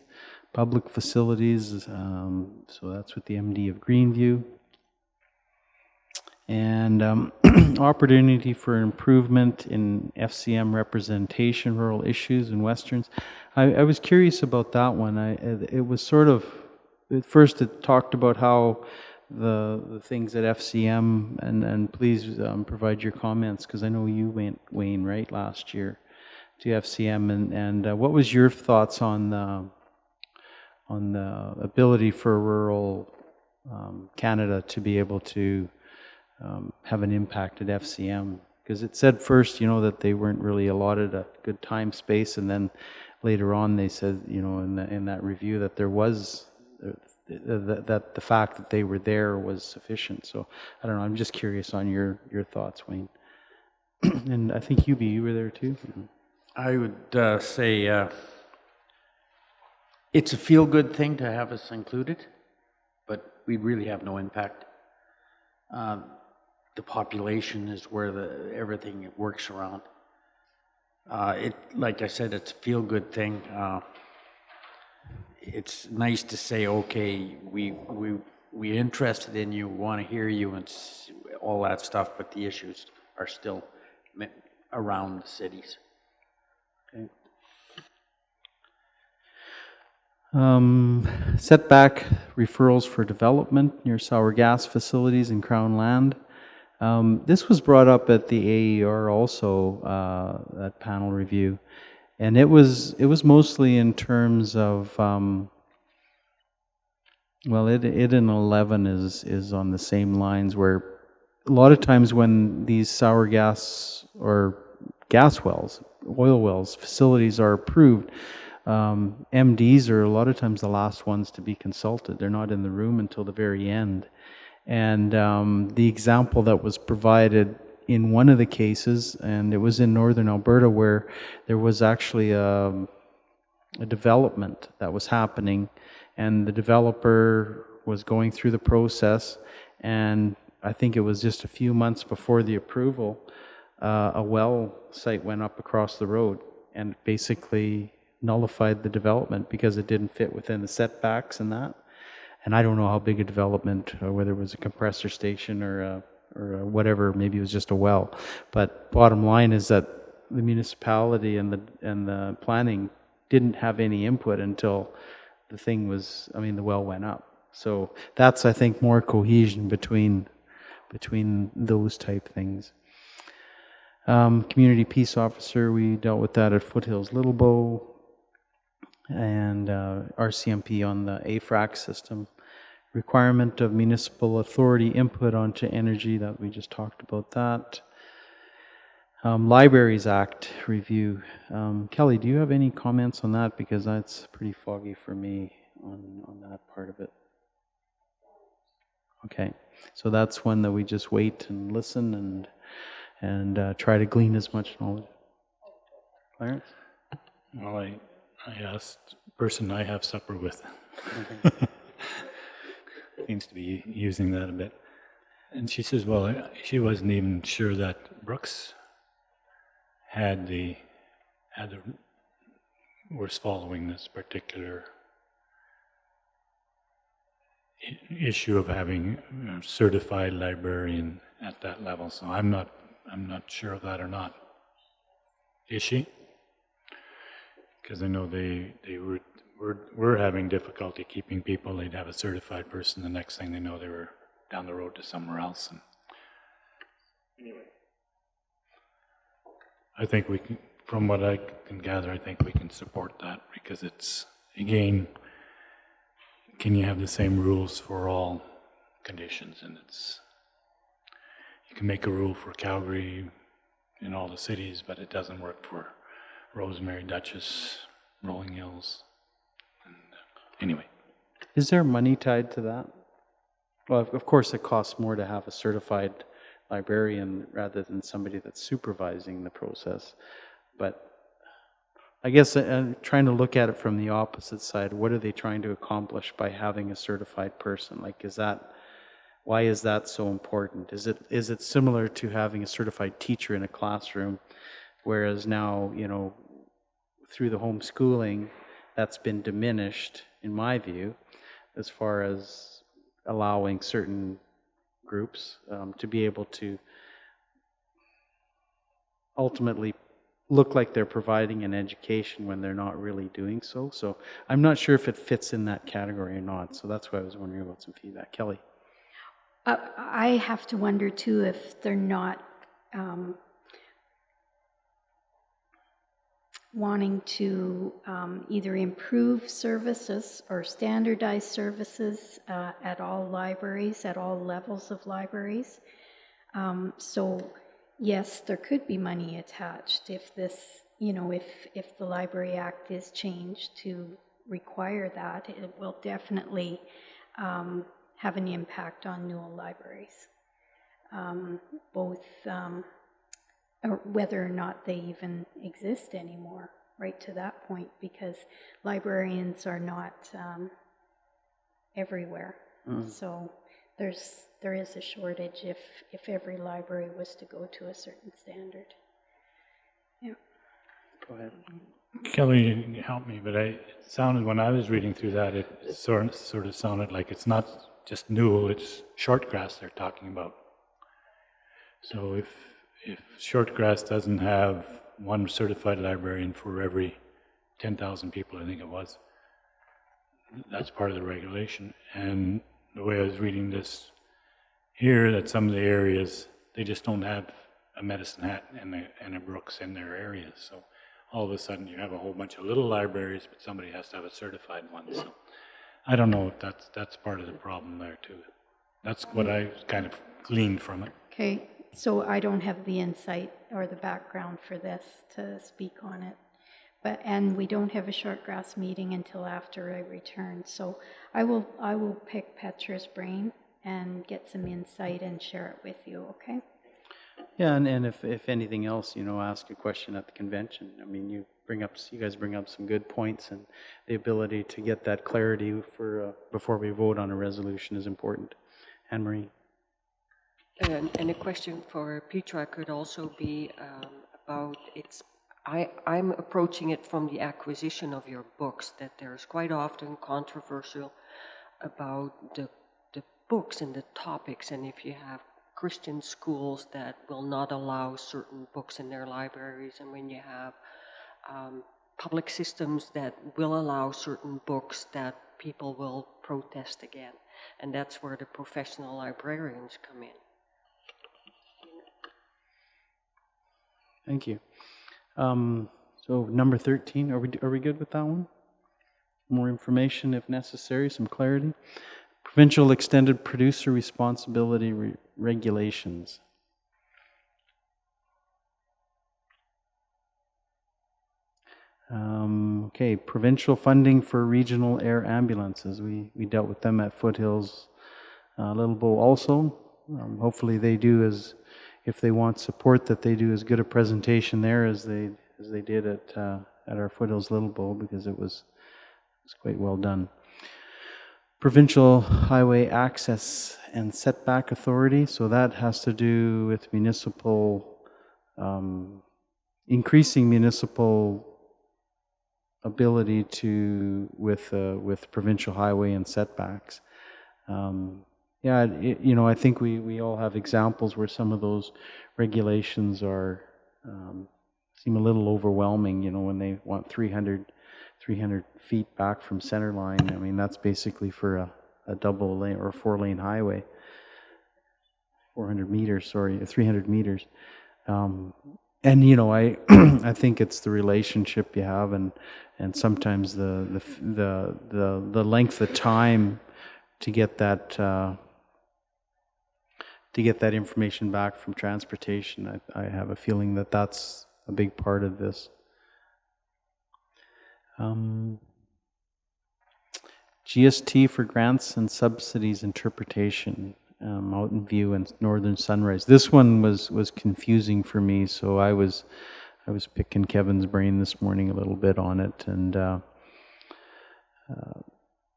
Public facilities, so that's with the MD of Greenview. and opportunity for improvement in FCM representation, rural issues and westerns. I was curious about that one. It was sort of, at first it talked about how the things at FCM, and please provide your comments, because I know you went, Wayne, right, last year to FCM, and what was your thoughts on the ability for rural Canada to be able to have an impact at FCM? Because it said first, that they weren't really allotted a good time space, and then later on they said, in that review, that there was that the fact that they were there was sufficient. So I don't know. I'm just curious on your thoughts, Wayne. And I think you were there too. I would say it's a feel-good thing to have us included, but we really have no impact. The population is where everything works around. Like I said, it's a feel-good thing. It's nice to say, okay, we're interested in you, want to hear you, and all that stuff, but the issues are still around the cities. Okay. Setback referrals for development near sour gas facilities and Crown land. This was brought up at the AER also, at panel review. And it was mostly in terms of, it in 11 is on the same lines, where a lot of times when these sour gas or gas wells, oil wells, facilities are approved, MDs are a lot of times the last ones to be consulted. They're not in the room until the very end. And the example that was provided in one of the cases, and it was in northern Alberta, where there was actually a development that was happening, and the developer was going through the process, and I think it was just a few months before the approval, a well site went up across the road and basically nullified the development because it didn't fit within the setbacks and that. And I don't know how big a development, whether it was a compressor station or whatever, maybe it was just a well. But bottom line is that the municipality and the planning didn't have any input until the well went up. So that's, I think, more cohesion between those type things. Community peace officer, we dealt with that at Foothills Little Bow, and RCMP on the AFRAC system. Requirement of municipal authority input onto energy, that we just talked about that. Libraries Act review. Kelly, do you have any comments on that? Because that's pretty foggy for me on that part of it. Okay, so that's one that we just wait and listen and try to glean as much knowledge. Clarence? Well, I asked the person I have supper with. Okay. Seems to be using that a bit. And she says, well, she wasn't even sure that Brooks was following this particular issue of having a certified librarian at that level. So I'm not sure of that or not. Is she? Because I know they were having difficulty keeping people. They'd have a certified person. The next thing they know, they were down the road to somewhere else. And anyway, I think we can, from what I can gather, I think we can support that, because it's, again, can you have the same rules for all conditions? And you can make a rule for Calgary in all the cities, but it doesn't work for Rosemary, Dutchess, Rolling Hills. And anyway. Is there money tied to that? Well, of course it costs more to have a certified librarian rather than somebody that's supervising the process. But I guess I'm trying to look at it from the opposite side. What are they trying to accomplish by having a certified person? Like, why is that so important? Is it similar to having a certified teacher in a classroom, whereas now, through the homeschooling, that's been diminished, in my view, as far as allowing certain groups to be able to ultimately look like they're providing an education when they're not really doing so. So I'm not sure if it fits in that category or not. So that's why I was wondering about some feedback. Kelly? I have to wonder too if they're not wanting to either improve services or standardize services at all libraries, at all levels of libraries. So yes, there could be money attached if this, if the Library Act is changed to require that. It will definitely have an impact on Newell libraries, both or whether or not they even exist anymore, right to that point, because librarians are not everywhere. So there is a shortage if every library was to go to a certain standard. Yeah. Go ahead. Kelly, you can help me, but it sounded, when I was reading through that, it sort of sounded like it's not just Newell, it's Shortgrass they're talking about. So if Shortgrass doesn't have one certified librarian for every 10,000 people, I think it was, that's part of the regulation. And the way I was reading this here, that some of the areas, they just don't have a Medicine Hat and a Brooks in their areas. So all of a sudden you have a whole bunch of little libraries, but somebody has to have a certified one. So I don't know if that's part of the problem there too. That's what I kind of gleaned from it. Okay, so I don't have the insight or the background for this to speak on it. And we don't have a Shortgrass meeting until after I return. So I will pick Petra's brain and get some insight and share it with you, okay? Yeah, and if anything else, ask a question at the convention. I mean, you guys bring up some good points, and the ability to get that clarity for before we vote on a resolution is important. Anne-Marie? And a question for Petra could also be about I'm approaching it from the acquisition of your books, that there's quite often controversial about the books and the topics, and if you have Christian schools that will not allow certain books in their libraries, and when you have public systems that will allow certain books, that people will protest again. And that's where the professional librarians come in. Thank you. So number 13, are we good with that one? More information if necessary, some clarity. Provincial Extended Producer Responsibility Regulations. Okay, provincial funding for regional air ambulances. We dealt with them at Foothills Little Bow also. Hopefully they do if they want support, that they do as good a presentation there as they did at our Foothills Little Bow, because it was quite well done. Provincial Highway Access and Setback Authority. So that has to do with municipal, increasing municipal ability with provincial highway and setbacks. Yeah, I think we all have examples where some of those regulations are seem a little overwhelming. When they want 300 feet back from center line. I mean, that's basically for a double lane or a 4-lane highway. 300 meters. And I think it's the relationship you have, and sometimes the length of time to get that information back from transportation. I have a feeling that that's a big part of this. GST for grants and subsidies interpretation, Mountain View and Northern Sunrise. This one was confusing for me, so I was picking Kevin's brain this morning a little bit on it, and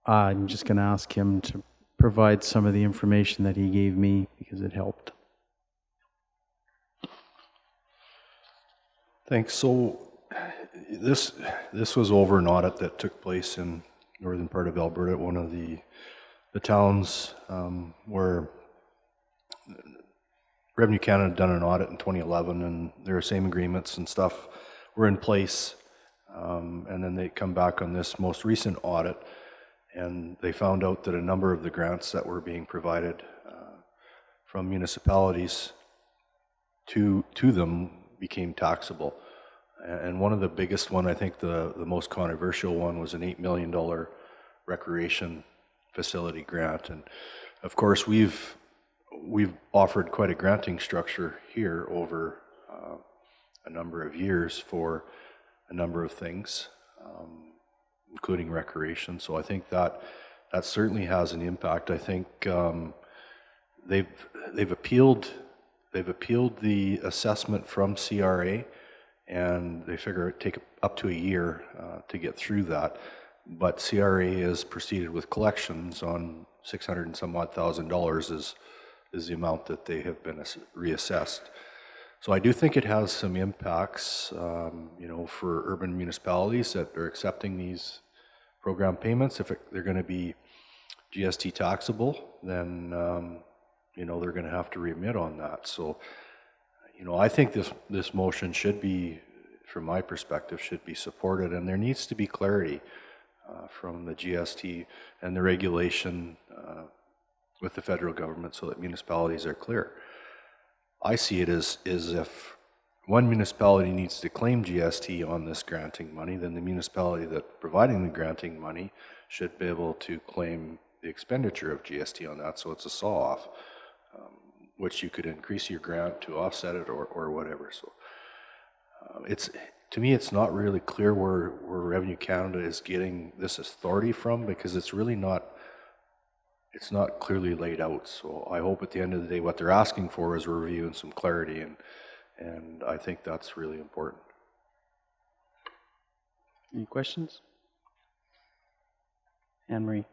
I'm just going to ask him to provide some of the information that he gave me, because it helped. Thanks. So this was over an audit that took place in northern part of Alberta, one of the towns where Revenue Canada had done an audit in 2011, and their same agreements and stuff were in place. And then they come back on this most recent audit, and they found out that a number of the grants that were being provided from municipalities to them became taxable. And one of the biggest one, I think the most controversial one, was an $8 million recreation facility grant. And of course, we've offered quite a granting structure here over a number of years for a number of things, including recreation. So I think that certainly has an impact. I think they've appealed the assessment from CRA, and they figure it take up to a year to get through that. But CRA has proceeded with collections on $600 and some odd thousand is the amount that they have been reassessed. So I do think it has some impacts, for urban municipalities that are accepting these program payments. If they're going to be GST taxable, then they're going to have to remit on that. So, I think this motion should be, from my perspective, should be supported, and there needs to be clarity from the GST and the regulation with the federal government so that municipalities are clear. I see it as if one municipality needs to claim GST on this granting money, then the municipality that's providing the granting money should be able to claim the expenditure of GST on that, so it's a saw-off, which you could increase your grant to offset it or whatever. So to me, it's not really clear where Revenue Canada is getting this authority from, because it's really not clearly laid out. So I hope at the end of the day what they're asking for is a review and some clarity, and I think that's really important. Any questions? Anne-Marie?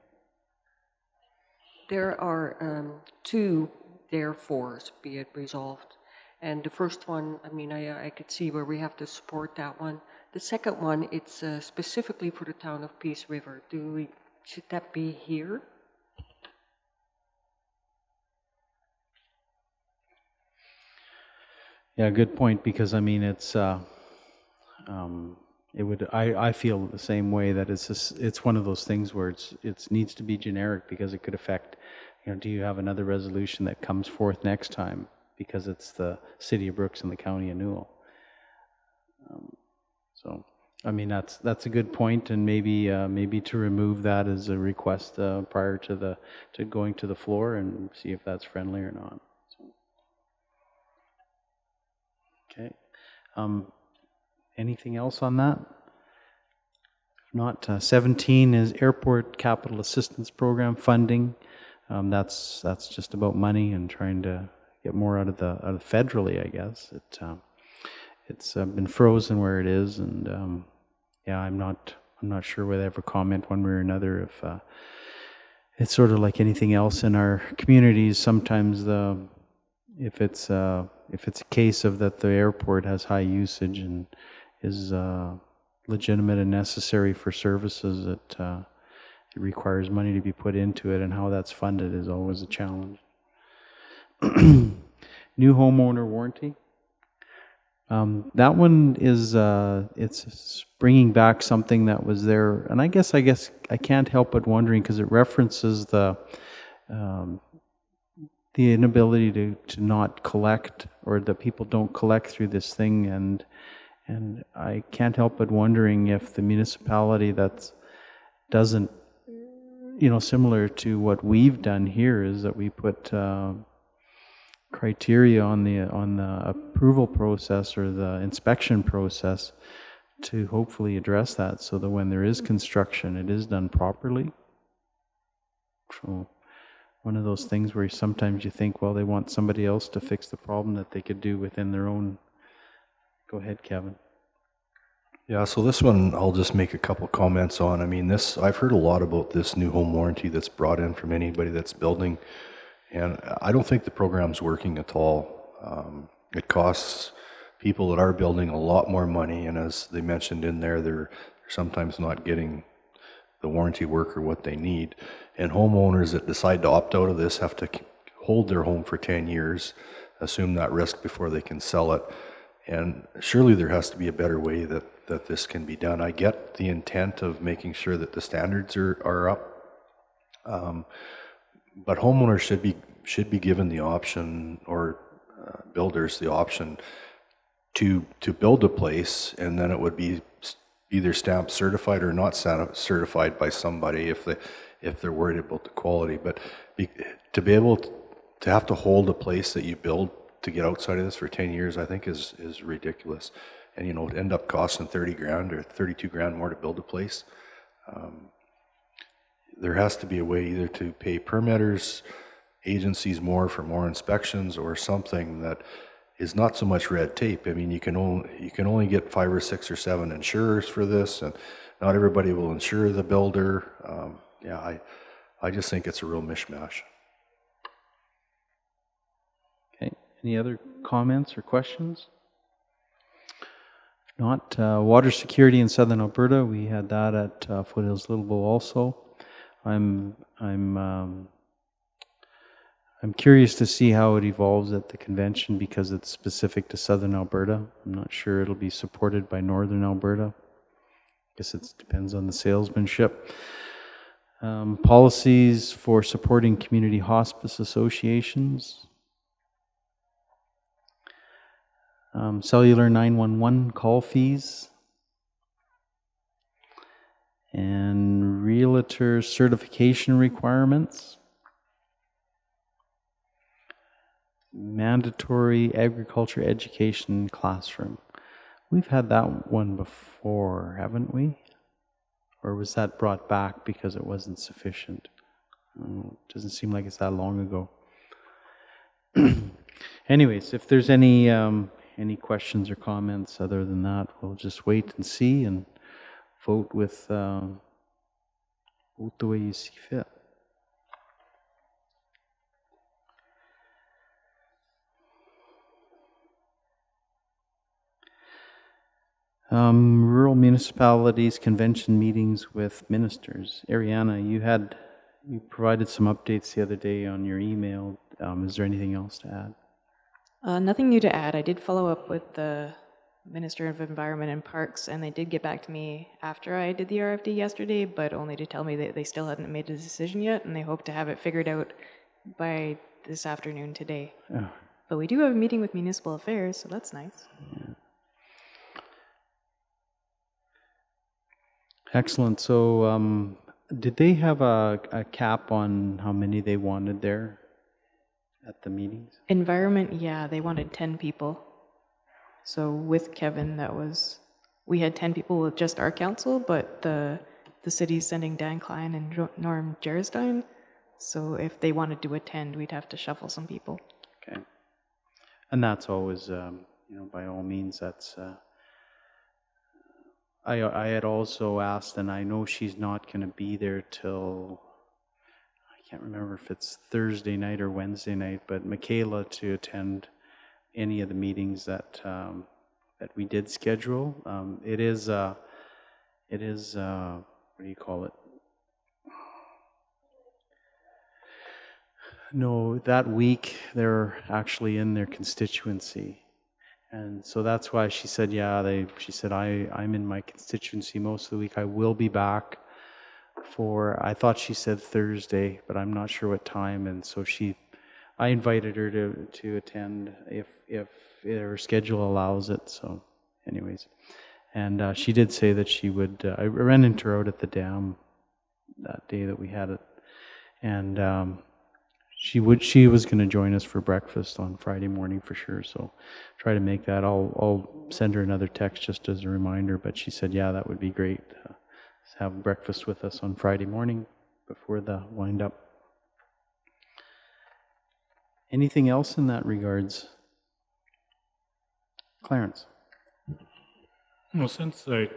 There are two therefores, be it resolved. And the first one, I could see where we have to support that one. The second one, it's specifically for the town of Peace River. Should that be here? Yeah, good point, because it's I feel the same way, that it's one of those things where it needs to be generic, because it could affect, do you have another resolution that comes forth next time because it's the city of Brooks and the county of Newell? That's a good point, and maybe to remove that as a request prior to going to the floor, and see if that's friendly or not. Okay. Anything else on that? If not, 17 is Airport Capital Assistance Program funding. That's just about money and trying to get more out of federally, I guess. It's been frozen where it is, and I'm not sure whether I ever comment one way or another. If it's sort of like anything else in our communities, sometimes if it's a case of that the airport has high usage and is legitimate and necessary for services, that it requires money to be put into it, and how that's funded is always a challenge. New homeowner warranty. That one is it's bringing back something that was there, and I guess I can't help but wondering, because it references the inability to not collect, or that people don't collect through this thing, and I can't help but wondering if the municipality that doesn't, similar to what we've done here, is that we put criteria on the approval process or the inspection process to hopefully address that, so that when there is construction, it is done properly. So one of those things where sometimes you think, well, they want somebody else to fix the problem that they could do within their own. Go ahead, Kevin. Yeah, so this one I'll just make a couple comments on. I've heard a lot about this new home warranty that's brought in from anybody that's building, and I don't think the program's working at all. It costs people that are building a lot more money, and as they mentioned in there, they're sometimes not getting the warranty work or what they need. And homeowners that decide to opt out of this have to hold their home for 10 years, assume that risk before they can sell it. And surely there has to be a better way that this can be done. I get the intent of making sure that the standards are up, but homeowners should be given the option, or builders the option, to build a place, and then it would be either stamped certified or not certified by somebody if they're worried about the quality. But to be able to have to hold a place that you build to get outside of this for 10 years, I think is ridiculous. And, you know, to end up costing 30 grand or 32 grand more to build a place. There has to be a way either to pay permitters, agencies more for more inspections, or something that is not so much red tape. I mean, you can only get 5 or 6 or 7 insurers for this, and not everybody will insure the builder. I just think it's a real mishmash. Okay, any other comments or questions? If not, water security in Southern Alberta, we had that at Foothills Little Bow also. I'm curious to see how it evolves at the convention, because it's specific to Southern Alberta. I'm not sure it'll be supported by Northern Alberta. I guess it depends on the salesmanship. Policies for supporting community hospice associations. Cellular 911 call fees. And realtor certification requirements. Mandatory agriculture education classroom. We've had that one before, haven't we? Or was that brought back because it wasn't sufficient? It doesn't seem like it's that long ago. Anyways, if there's any questions or comments other than that, we'll just wait and see and vote with vote the way you see fit. Rural municipalities convention meetings with ministers. Ariana, you provided some updates the other day on your email. Is there anything else to add? Nothing new to add. I did follow up with the Minister of Environment and Parks, and they did get back to me after I did the RFD yesterday, but only to tell me that they still hadn't made a decision yet, and they hope to have it figured out by this afternoon today. Oh. But we do have a meeting with Municipal Affairs, so that's nice. Yeah. Excellent. So did they have a cap on how many they wanted there at the meetings? Environment, yeah, they wanted 10 people. So with Kevin, we had 10 people with just our council, but the city's sending Dan Klein and Norm Jerestein. So if they wanted to attend, we'd have to shuffle some people. Okay. And that's always, by all means, that's... I had also asked, and I know she's not going to be there till, I can't remember if it's Thursday night or Wednesday night, but Michaela to attend any of the meetings that we did schedule. It is what do you call it? No, that week they're actually in their constituency. And so that's why she said, she said, I'm in my constituency most of the week. I will be back I thought she said Thursday, but I'm not sure what time. And so I invited her to attend if her schedule allows it. So anyways, and she did say that she would, I ran into her out at the dam that day that we had it. And she was going to join us for breakfast on Friday morning for sure. So try to make that. I'll send her another text just as a reminder. But she said, yeah, that would be great. Have breakfast with us on Friday morning before the wind up. Anything else in that regards? Clarence. Well, since I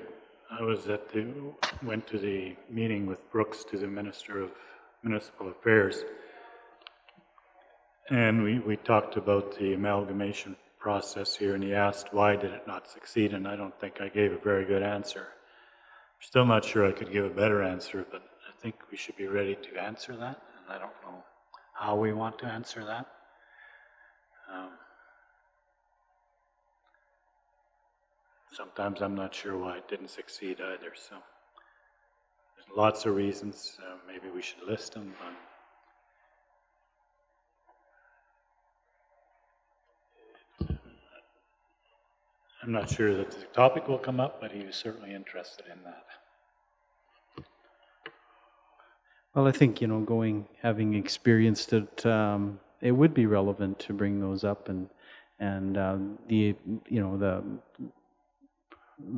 went to the meeting with Brooks, to the Minister of Municipal Affairs, and we talked about the amalgamation process here, and he asked why did it not succeed, and I don't think I gave a very good answer. I'm still not sure I could give a better answer, but I think we should be ready to answer that, and I don't know how we want to answer that. Sometimes I'm not sure why it didn't succeed either, so there's lots of reasons. Maybe we should list them, but I'm not sure that the topic will come up, but he was certainly interested in that. Well, I think, having experienced it, it would be relevant to bring those up and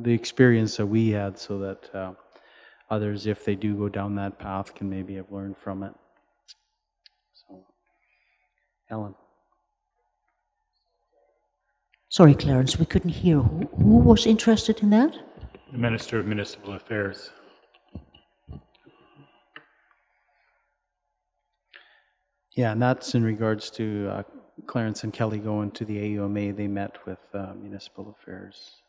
the experience that we had, so that others, if they do go down that path, can maybe have learned from it. So, Ellen. Sorry, Clarence, we couldn't hear. Who was interested in that? The Minister of Municipal Affairs. Yeah, and that's in regards to Clarence and Kelly going to the AUMA. They met with Municipal Affairs.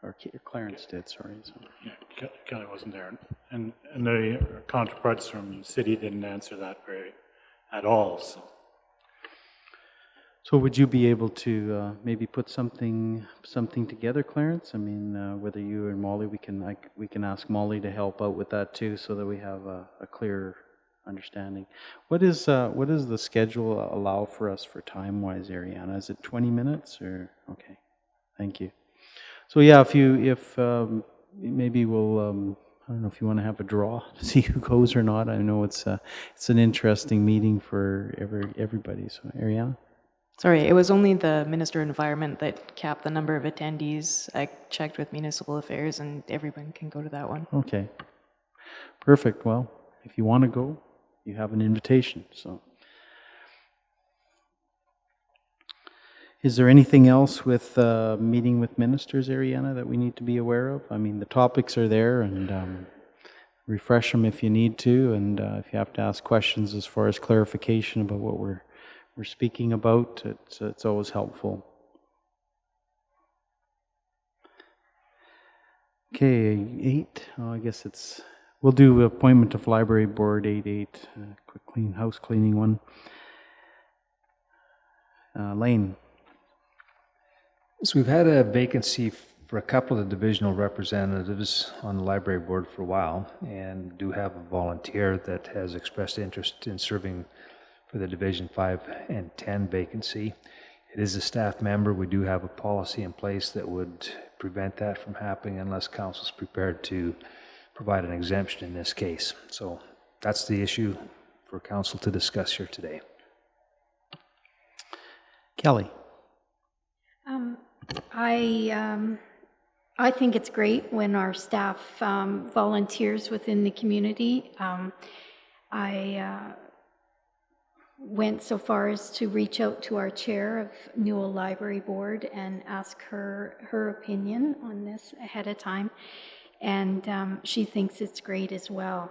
Or Clarence did, sorry. So. Yeah, Kelly wasn't there. And the counterparts from the city didn't answer that at all. So would you be able to maybe put something together, Clarence? I mean, whether you and Molly, we can ask Molly to help out with that too, so that we have a clear understanding. What is the schedule allow for us for time-wise, Ariana? Is it 20 minutes or okay? Thank you. So yeah, if maybe we'll I don't know if you want to have a draw to see who goes or not. I know it's an interesting meeting for everybody. So Ariana. Sorry, it was only the Minister of Environment that capped the number of attendees. I checked with Municipal Affairs, and everyone can go to that one. Okay, perfect. Well, if you want to go, you have an invitation. So. Is there anything else with meeting with ministers, Ariana, that we need to be aware of? I mean, the topics are there, and refresh them if you need to, and if you have to ask questions as far as clarification about what we're speaking about, it's always helpful. Okay, 8. I guess we'll do appointment of library board 8-8, quick house cleaning one. Lane. So we've had a vacancy for a couple of divisional representatives on the library board for a while, and do have a volunteer that has expressed interest in serving for the Division 5 and 10 vacancy. It is a staff member. We do have a policy in place that would prevent that from happening unless council's prepared to provide an exemption in this case. So that's the issue for council to discuss here today. Kelly. I think it's great when our staff volunteers within the community. I went so far as to reach out to our chair of Newell Library Board and ask her opinion on this ahead of time, and she thinks it's great as well.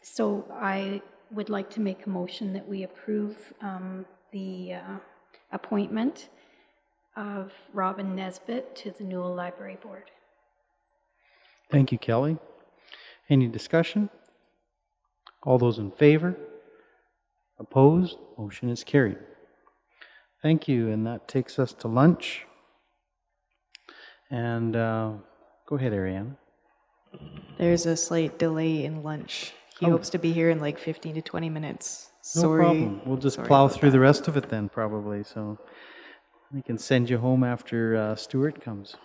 So I would like to make a motion that we approve the appointment of Robin Nesbitt to the Newell Library Board. Thank you, Kelly. Any discussion? All those in favor? Opposed? Motion is carried. Thank you, and that takes us to lunch. And go ahead, Ariana. There's a slight delay in lunch. He hopes to be here in like 15 to 20 minutes. No Sorry. problem. We'll just plow through the rest of it then, probably. So we can send you home after Stuart comes.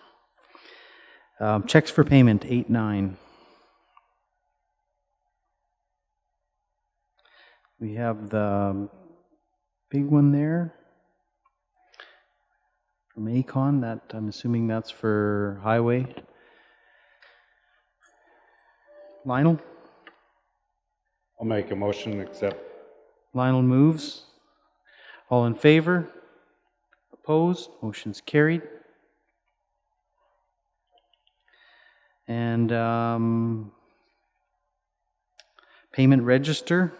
Checks for payment, 8-9. We have the big one there from Acon. That I'm assuming that's for highway. Lionel? I'll make a motion to accept. Lionel moves. All in favor? Opposed? Motion's carried. And payment register.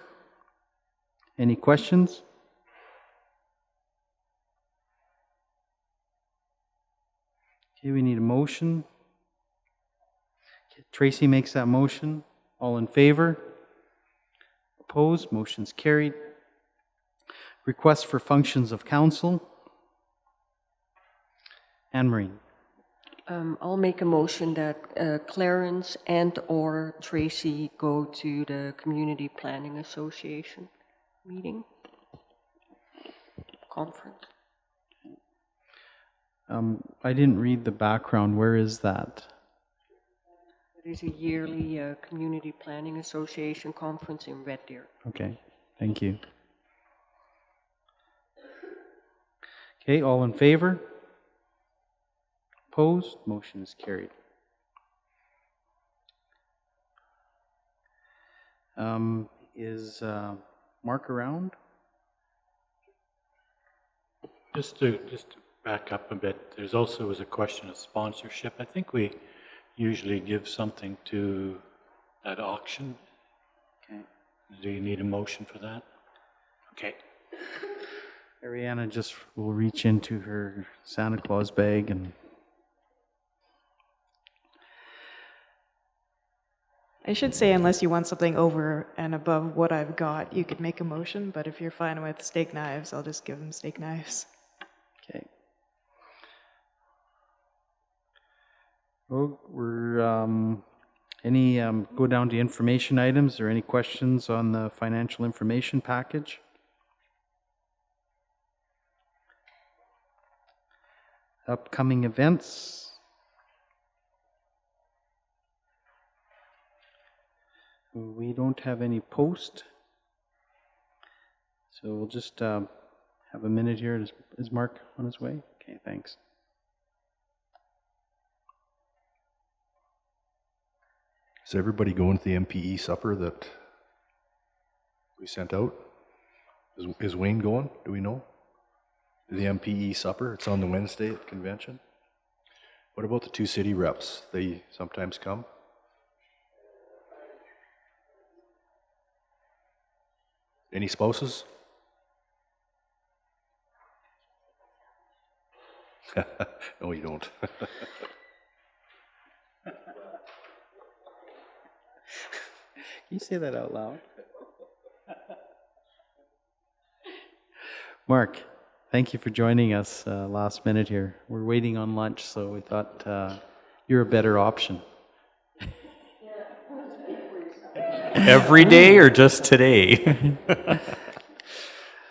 Any questions? Okay, we need a motion. Tracy makes that motion. All in favor? Opposed? Motion's carried. Request for functions of council. Anne Marie. I'll make a motion that Clarence and/or Tracy go to the Community Planning Association meeting, conference. I didn't read the background. Where is that? It is a yearly Community Planning Association conference in Red Deer. Okay, thank you. Okay, all in favor? Opposed? Motion is carried. Is Mark around? Just to back up a bit, there's also was a question of sponsorship. I think we usually give something to that auction. Okay. Do you need a motion for that? Okay. Ariana just will reach into her Santa Claus bag and I should say, unless you want something over and above what I've got, you could make a motion, but if you're fine with steak knives, I'll just give them steak knives. okay. Well, we're go down to information items or any questions on the financial information package? Upcoming events. We don't have any post, so we'll just have a minute here. Is Mark on his way? Okay, thanks. Is everybody going to the MPE supper that we sent out? Is Wayne going? Do we know? The MPE supper, it's on the Wednesday at the convention. What about the two city reps? They sometimes come? Any spouses? No, you don't. Can you say that out loud? Mark, thank you for joining us last minute here. We're waiting on lunch, so we thought you're a better option. Every day or just today?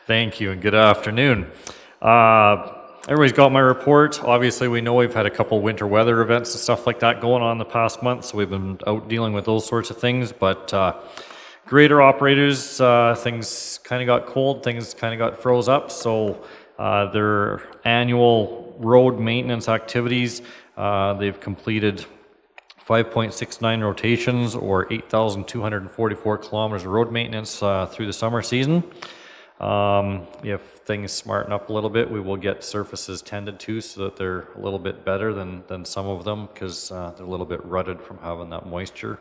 Thank you and good afternoon. Everybody's got my report. Obviously, we know we've had a couple winter weather events and stuff like that going on the past month, so we've been out dealing with those sorts of things. But grader operators, things kind of got cold, things kind of got froze up, so their annual road maintenance activities, they've completed 5.69 rotations or 8,244 kilometers of road maintenance through the summer season. If things smarten up a little bit, we will get surfaces tended to so that they're a little bit better than some of them because they're a little bit rutted from having that moisture.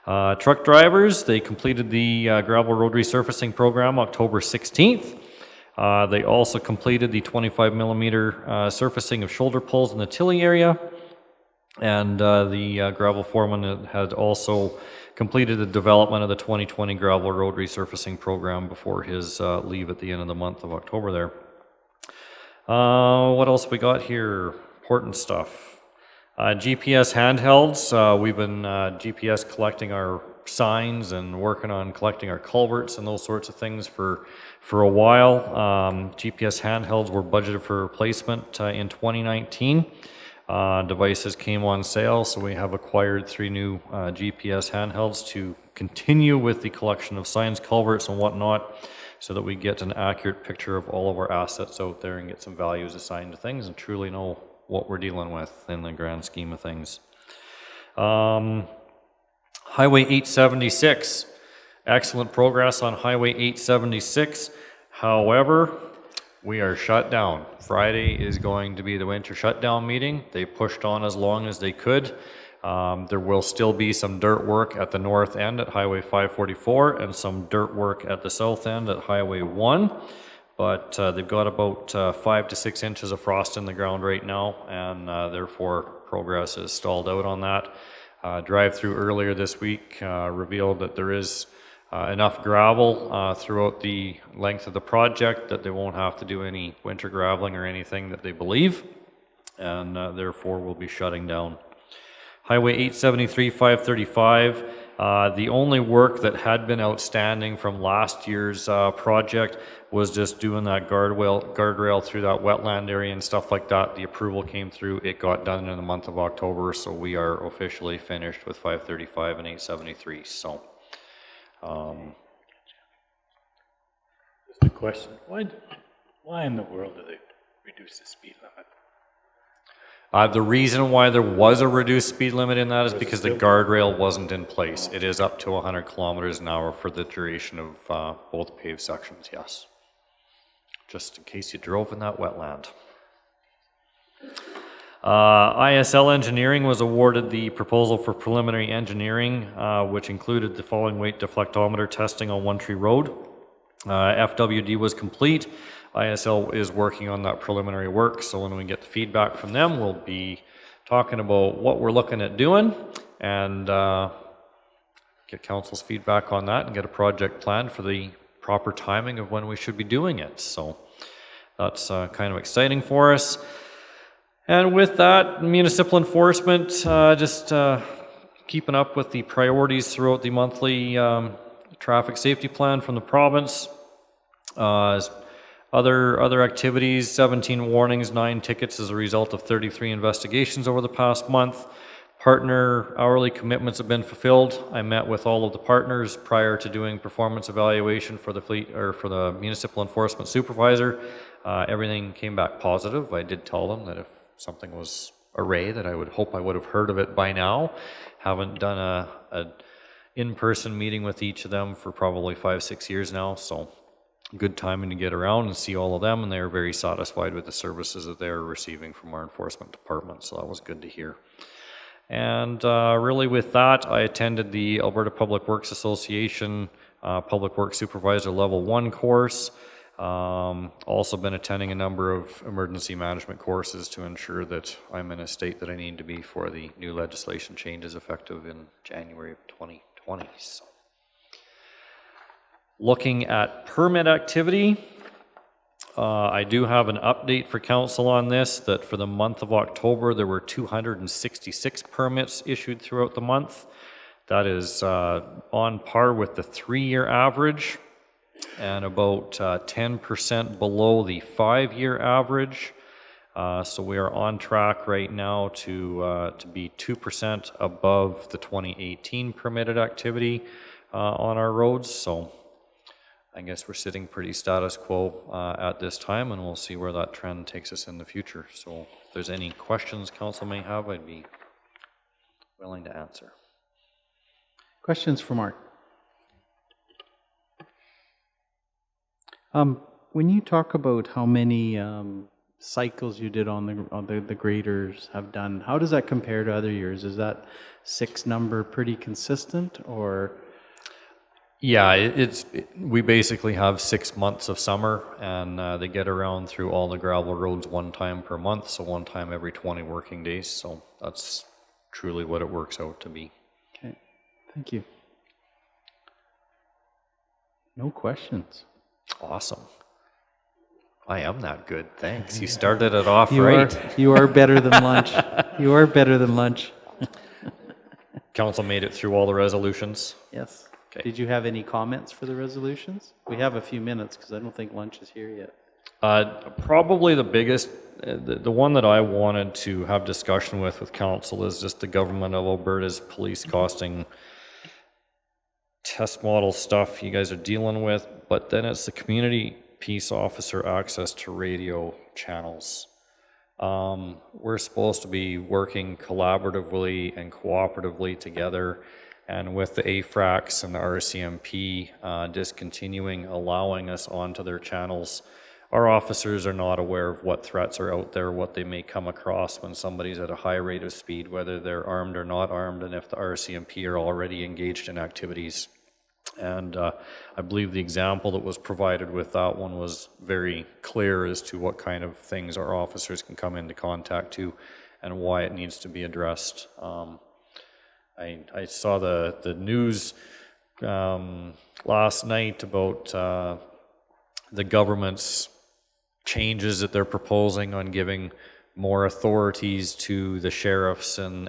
Truck drivers, they completed the gravel road resurfacing program October 16th. They also completed the 25 millimeter surfacing of shoulder pulls in the Tilly area. And the gravel foreman had also completed the development of the 2020 gravel road resurfacing program before his leave at the end of the month of October there. What else we got here? Important stuff. GPS handhelds. We've been GPS collecting our signs and working on collecting our culverts and those sorts of things for a while. GPS handhelds were budgeted for replacement in 2019. Devices came on sale, so we have acquired 3 new GPS handhelds to continue with the collection of signs, culverts, and whatnot, so that we get an accurate picture of all of our assets out there and get some values assigned to things and truly know what we're dealing with in the grand scheme of things. Highway 876, excellent progress on Highway 876. However, we are shut down. Friday is going to be the winter shutdown meeting. They pushed on as long as they could. There will still be some dirt work at the north end at Highway 544 and some dirt work at the south end at Highway 1. But they've got about 5 to 6 inches of frost in the ground right now, and therefore progress is stalled out on that. Drive-through earlier this week revealed that there is enough gravel throughout the length of the project that they won't have to do any winter graveling or anything that they believe, and therefore will be shutting down. Highway 873, 535, the only work that had been outstanding from last year's project was just doing that guardrail through that wetland area and stuff like that. The approval came through. It got done in the month of October, so we are officially finished with 535 and 873. So, just a question. Why in the world do they reduce the speed limit? The reason why there was a reduced speed limit in that is because the guardrail wasn't in place. It is up to 100 kilometers an hour for the duration of both paved sections, yes. Just in case you drove in that wetland. ISL Engineering was awarded the proposal for preliminary engineering, which included the following weight deflectometer testing on One Tree Road. FWD was complete. ISL is working on that preliminary work, so when we get the feedback from them, we'll be talking about what we're looking at doing and get council's feedback on that and get a project plan for the proper timing of when we should be doing it. So that's kind of exciting for us. And with that, municipal enforcement, just keeping up with the priorities throughout the monthly traffic safety plan from the province. Other activities, 17 warnings, 9 tickets as a result of 33 investigations over the past month. Partner hourly commitments have been fulfilled. I met with all of the partners prior to doing performance evaluation for the fleet or for the municipal enforcement supervisor. Everything came back positive. I did tell them that if something was array that I would hope I would have heard of it by now. Haven't done a in-person meeting with each of them for probably 5-6 years now, so good timing to get around and see all of them, and they're very satisfied with the services that they're receiving from our enforcement department, so that was good to hear. And really with that, I attended the Alberta Public Works Association Public Works Supervisor Level 1 course. Also been attending a number of emergency management courses to ensure that I'm in a state that I need to be for the new legislation changes effective in January of 2020. So. Looking at permit activity, I do have an update for council on this, that for the month of October there were 266 permits issued throughout the month. That is on par with the 3-year average and about 10% below the 5-year average. So we are on track right now to be 2% above the 2018 permitted activity on our roads. So I guess we're sitting pretty status quo at this time, and we'll see where that trend takes us in the future. So if there's any questions council may have, I'd be willing to answer. Questions for Mark? When you talk about how many cycles you did on the graders have done, how does that compare to other years? Is that 6 number pretty consistent, or? Yeah, we basically have 6 months of summer, and they get around through all the gravel roads 1 time per month, so 1 time every 20 working days. So that's truly what it works out to be. Okay, thank you. No questions. Awesome. I am that good. Thanks. You started it off you right. You are better than lunch. You are better than lunch. Council made it through all the resolutions? Yes. Okay. Did you have any comments for the resolutions? We have a few minutes because I don't think lunch is here yet. Probably the biggest, the one that I wanted to have discussion with council is just the government of Alberta's police costing test model stuff you guys are dealing with, but then it's the community peace officer access to radio channels. We're supposed to be working collaboratively and cooperatively together, and with the AFRACs and the RCMP discontinuing allowing us onto their channels, our officers are not aware of what threats are out there, what they may come across when somebody's at a high rate of speed, whether they're armed or not armed, and if the RCMP are already engaged in activities. And I believe the example that was provided with that one was very clear as to what kind of things our officers can come into contact to and why it needs to be addressed. I saw the news last night about the government's changes that they're proposing on giving more authorities to the sheriffs and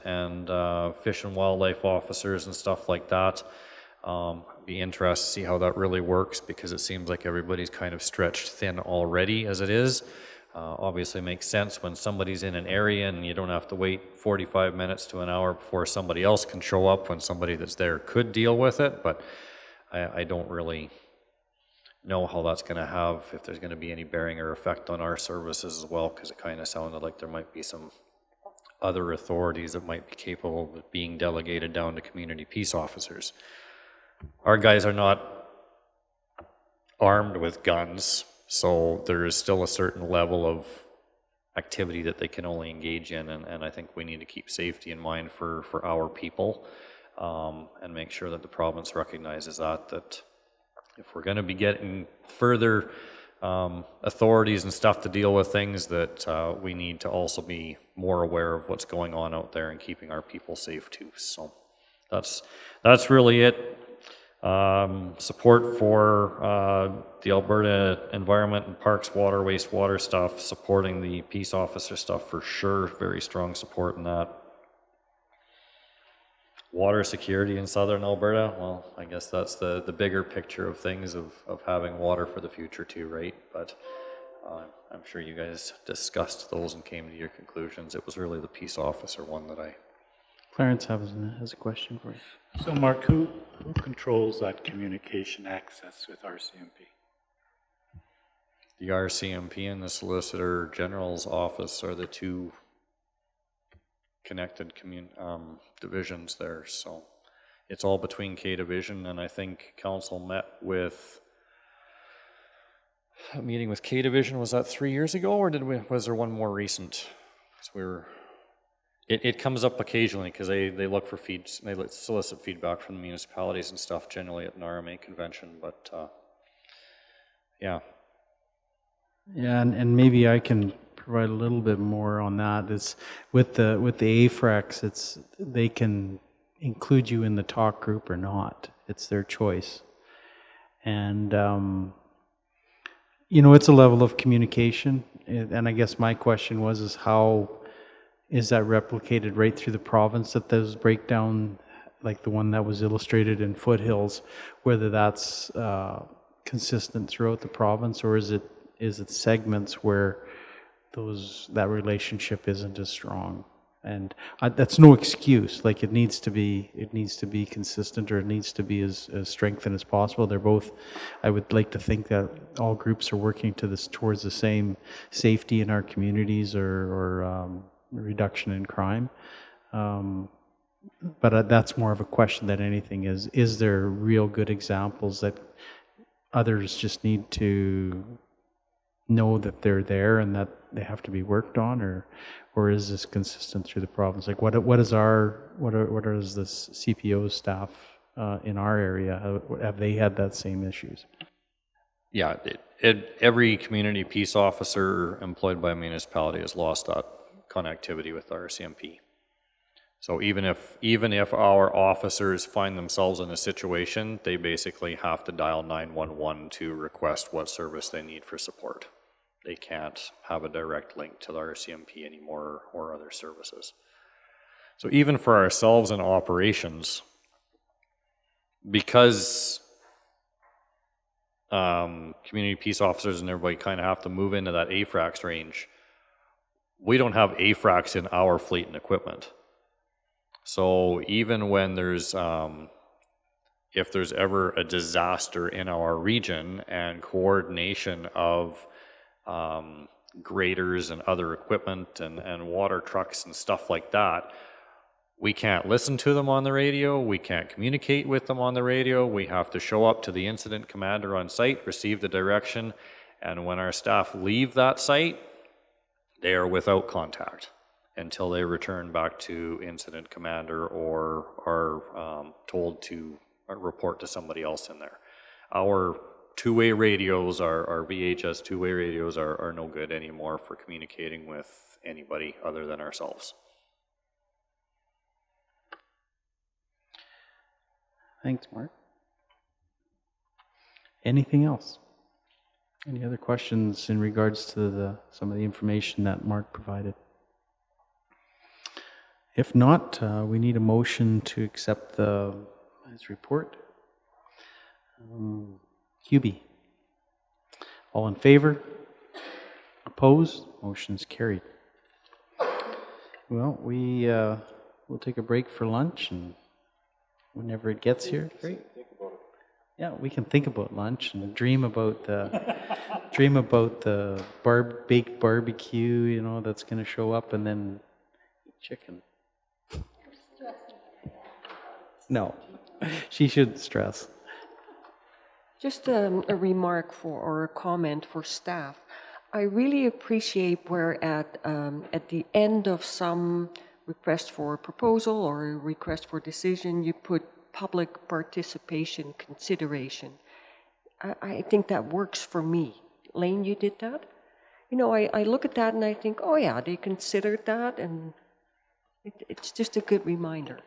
fish and wildlife officers and stuff like that. Be interested to see how that really works, because it seems like everybody's kind of stretched thin already as it is. Obviously makes sense when somebody's in an area and you don't have to wait 45 minutes to an hour before somebody else can show up when somebody that's there could deal with it, but I don't really know how that's going to have, if there's going to be any bearing or effect on our services as well, because it kind of sounded like there might be some other authorities that might be capable of being delegated down to community peace officers. Our guys are not armed with guns, so there is still a certain level of activity that they can only engage in, and I think we need to keep safety in mind for our people, and make sure that the province recognizes that if we're going to be getting further authorities and stuff to deal with things, that we need to also be more aware of what's going on out there and keeping our people safe too. So that's really it. Support for the Alberta Environment and Parks Water, Wastewater stuff, supporting the peace officer stuff for sure, very strong support in that. Water security in southern Alberta, well, I guess that's the bigger picture of things, of having water for the future too, right? But I'm sure you guys discussed those and came to your conclusions. It was really the peace officer one that I... Clarence has a question for you. So Mark, who controls that communication access with RCMP? The RCMP and the Solicitor General's office are the two connected divisions there, so it's all between K Division, and I think council met with a meeting with K Division. Was that 3 years ago, or was there one more recent? Because it comes up occasionally, because they look for they solicit feedback from the municipalities and stuff generally at an RMA convention, but yeah. Yeah, and maybe I can provide a little bit more on that. Is with the AFRACs, they can include you in the talk group or not. It's their choice, and it's a level of communication. And I guess my question is how is that replicated right through the province? That those breakdown, like the one that was illustrated in Foothills, whether that's consistent throughout the province, or is it segments where that relationship isn't as strong? And that's no excuse. Like it needs to be consistent, or it needs to be as strengthened as possible. They're both. I would like to think that all groups are working towards the same safety in our communities, or reduction in crime. But that's more of a question than anything. Is there real good examples that others just need to know that they're there and that they have to be worked on, or is this consistent through the province? Like what is the CPO staff in our area? Have they had that same issues? Yeah, every community peace officer employed by a municipality has lost that connectivity with the RCMP. So even if our officers find themselves in a situation, they basically have to dial 911 to request what service they need for support. They can't have a direct link to the RCMP anymore, or other services. So even for ourselves in operations, because community peace officers and everybody kind of have to move into that AFRAX range, we don't have AFRAX in our fleet and equipment. So even when if there's ever a disaster in our region, and coordination of graders and other equipment and water trucks and stuff like that, we can't listen to them on the radio, we can't communicate with them on the radio, we have to show up to the incident commander on site, receive the direction, and when our staff leave that site, they are without contact until they return back to incident commander, or are told to report to somebody else in there. Our two-way radios, our VHS two-way radios are no good anymore for communicating with anybody other than ourselves. Thanks, Mark. Anything else? Any other questions in regards to some of the information that Mark provided? If not, we need a motion to accept his report. Hubie. All in favor? Opposed? Motion's carried. Well, we'll take a break for lunch, and whenever it gets here, great. Yeah, we can think about lunch and dream about the baked barbecue, that's going to show up, and then chicken. No, she shouldn't stress. Just a remark or a comment for staff. I really appreciate where at the end of some request for proposal or a request for decision, you put public participation consideration. I think that works for me. Lane, you did that? I look at that and I think, oh yeah, they considered that, and it's just a good reminder.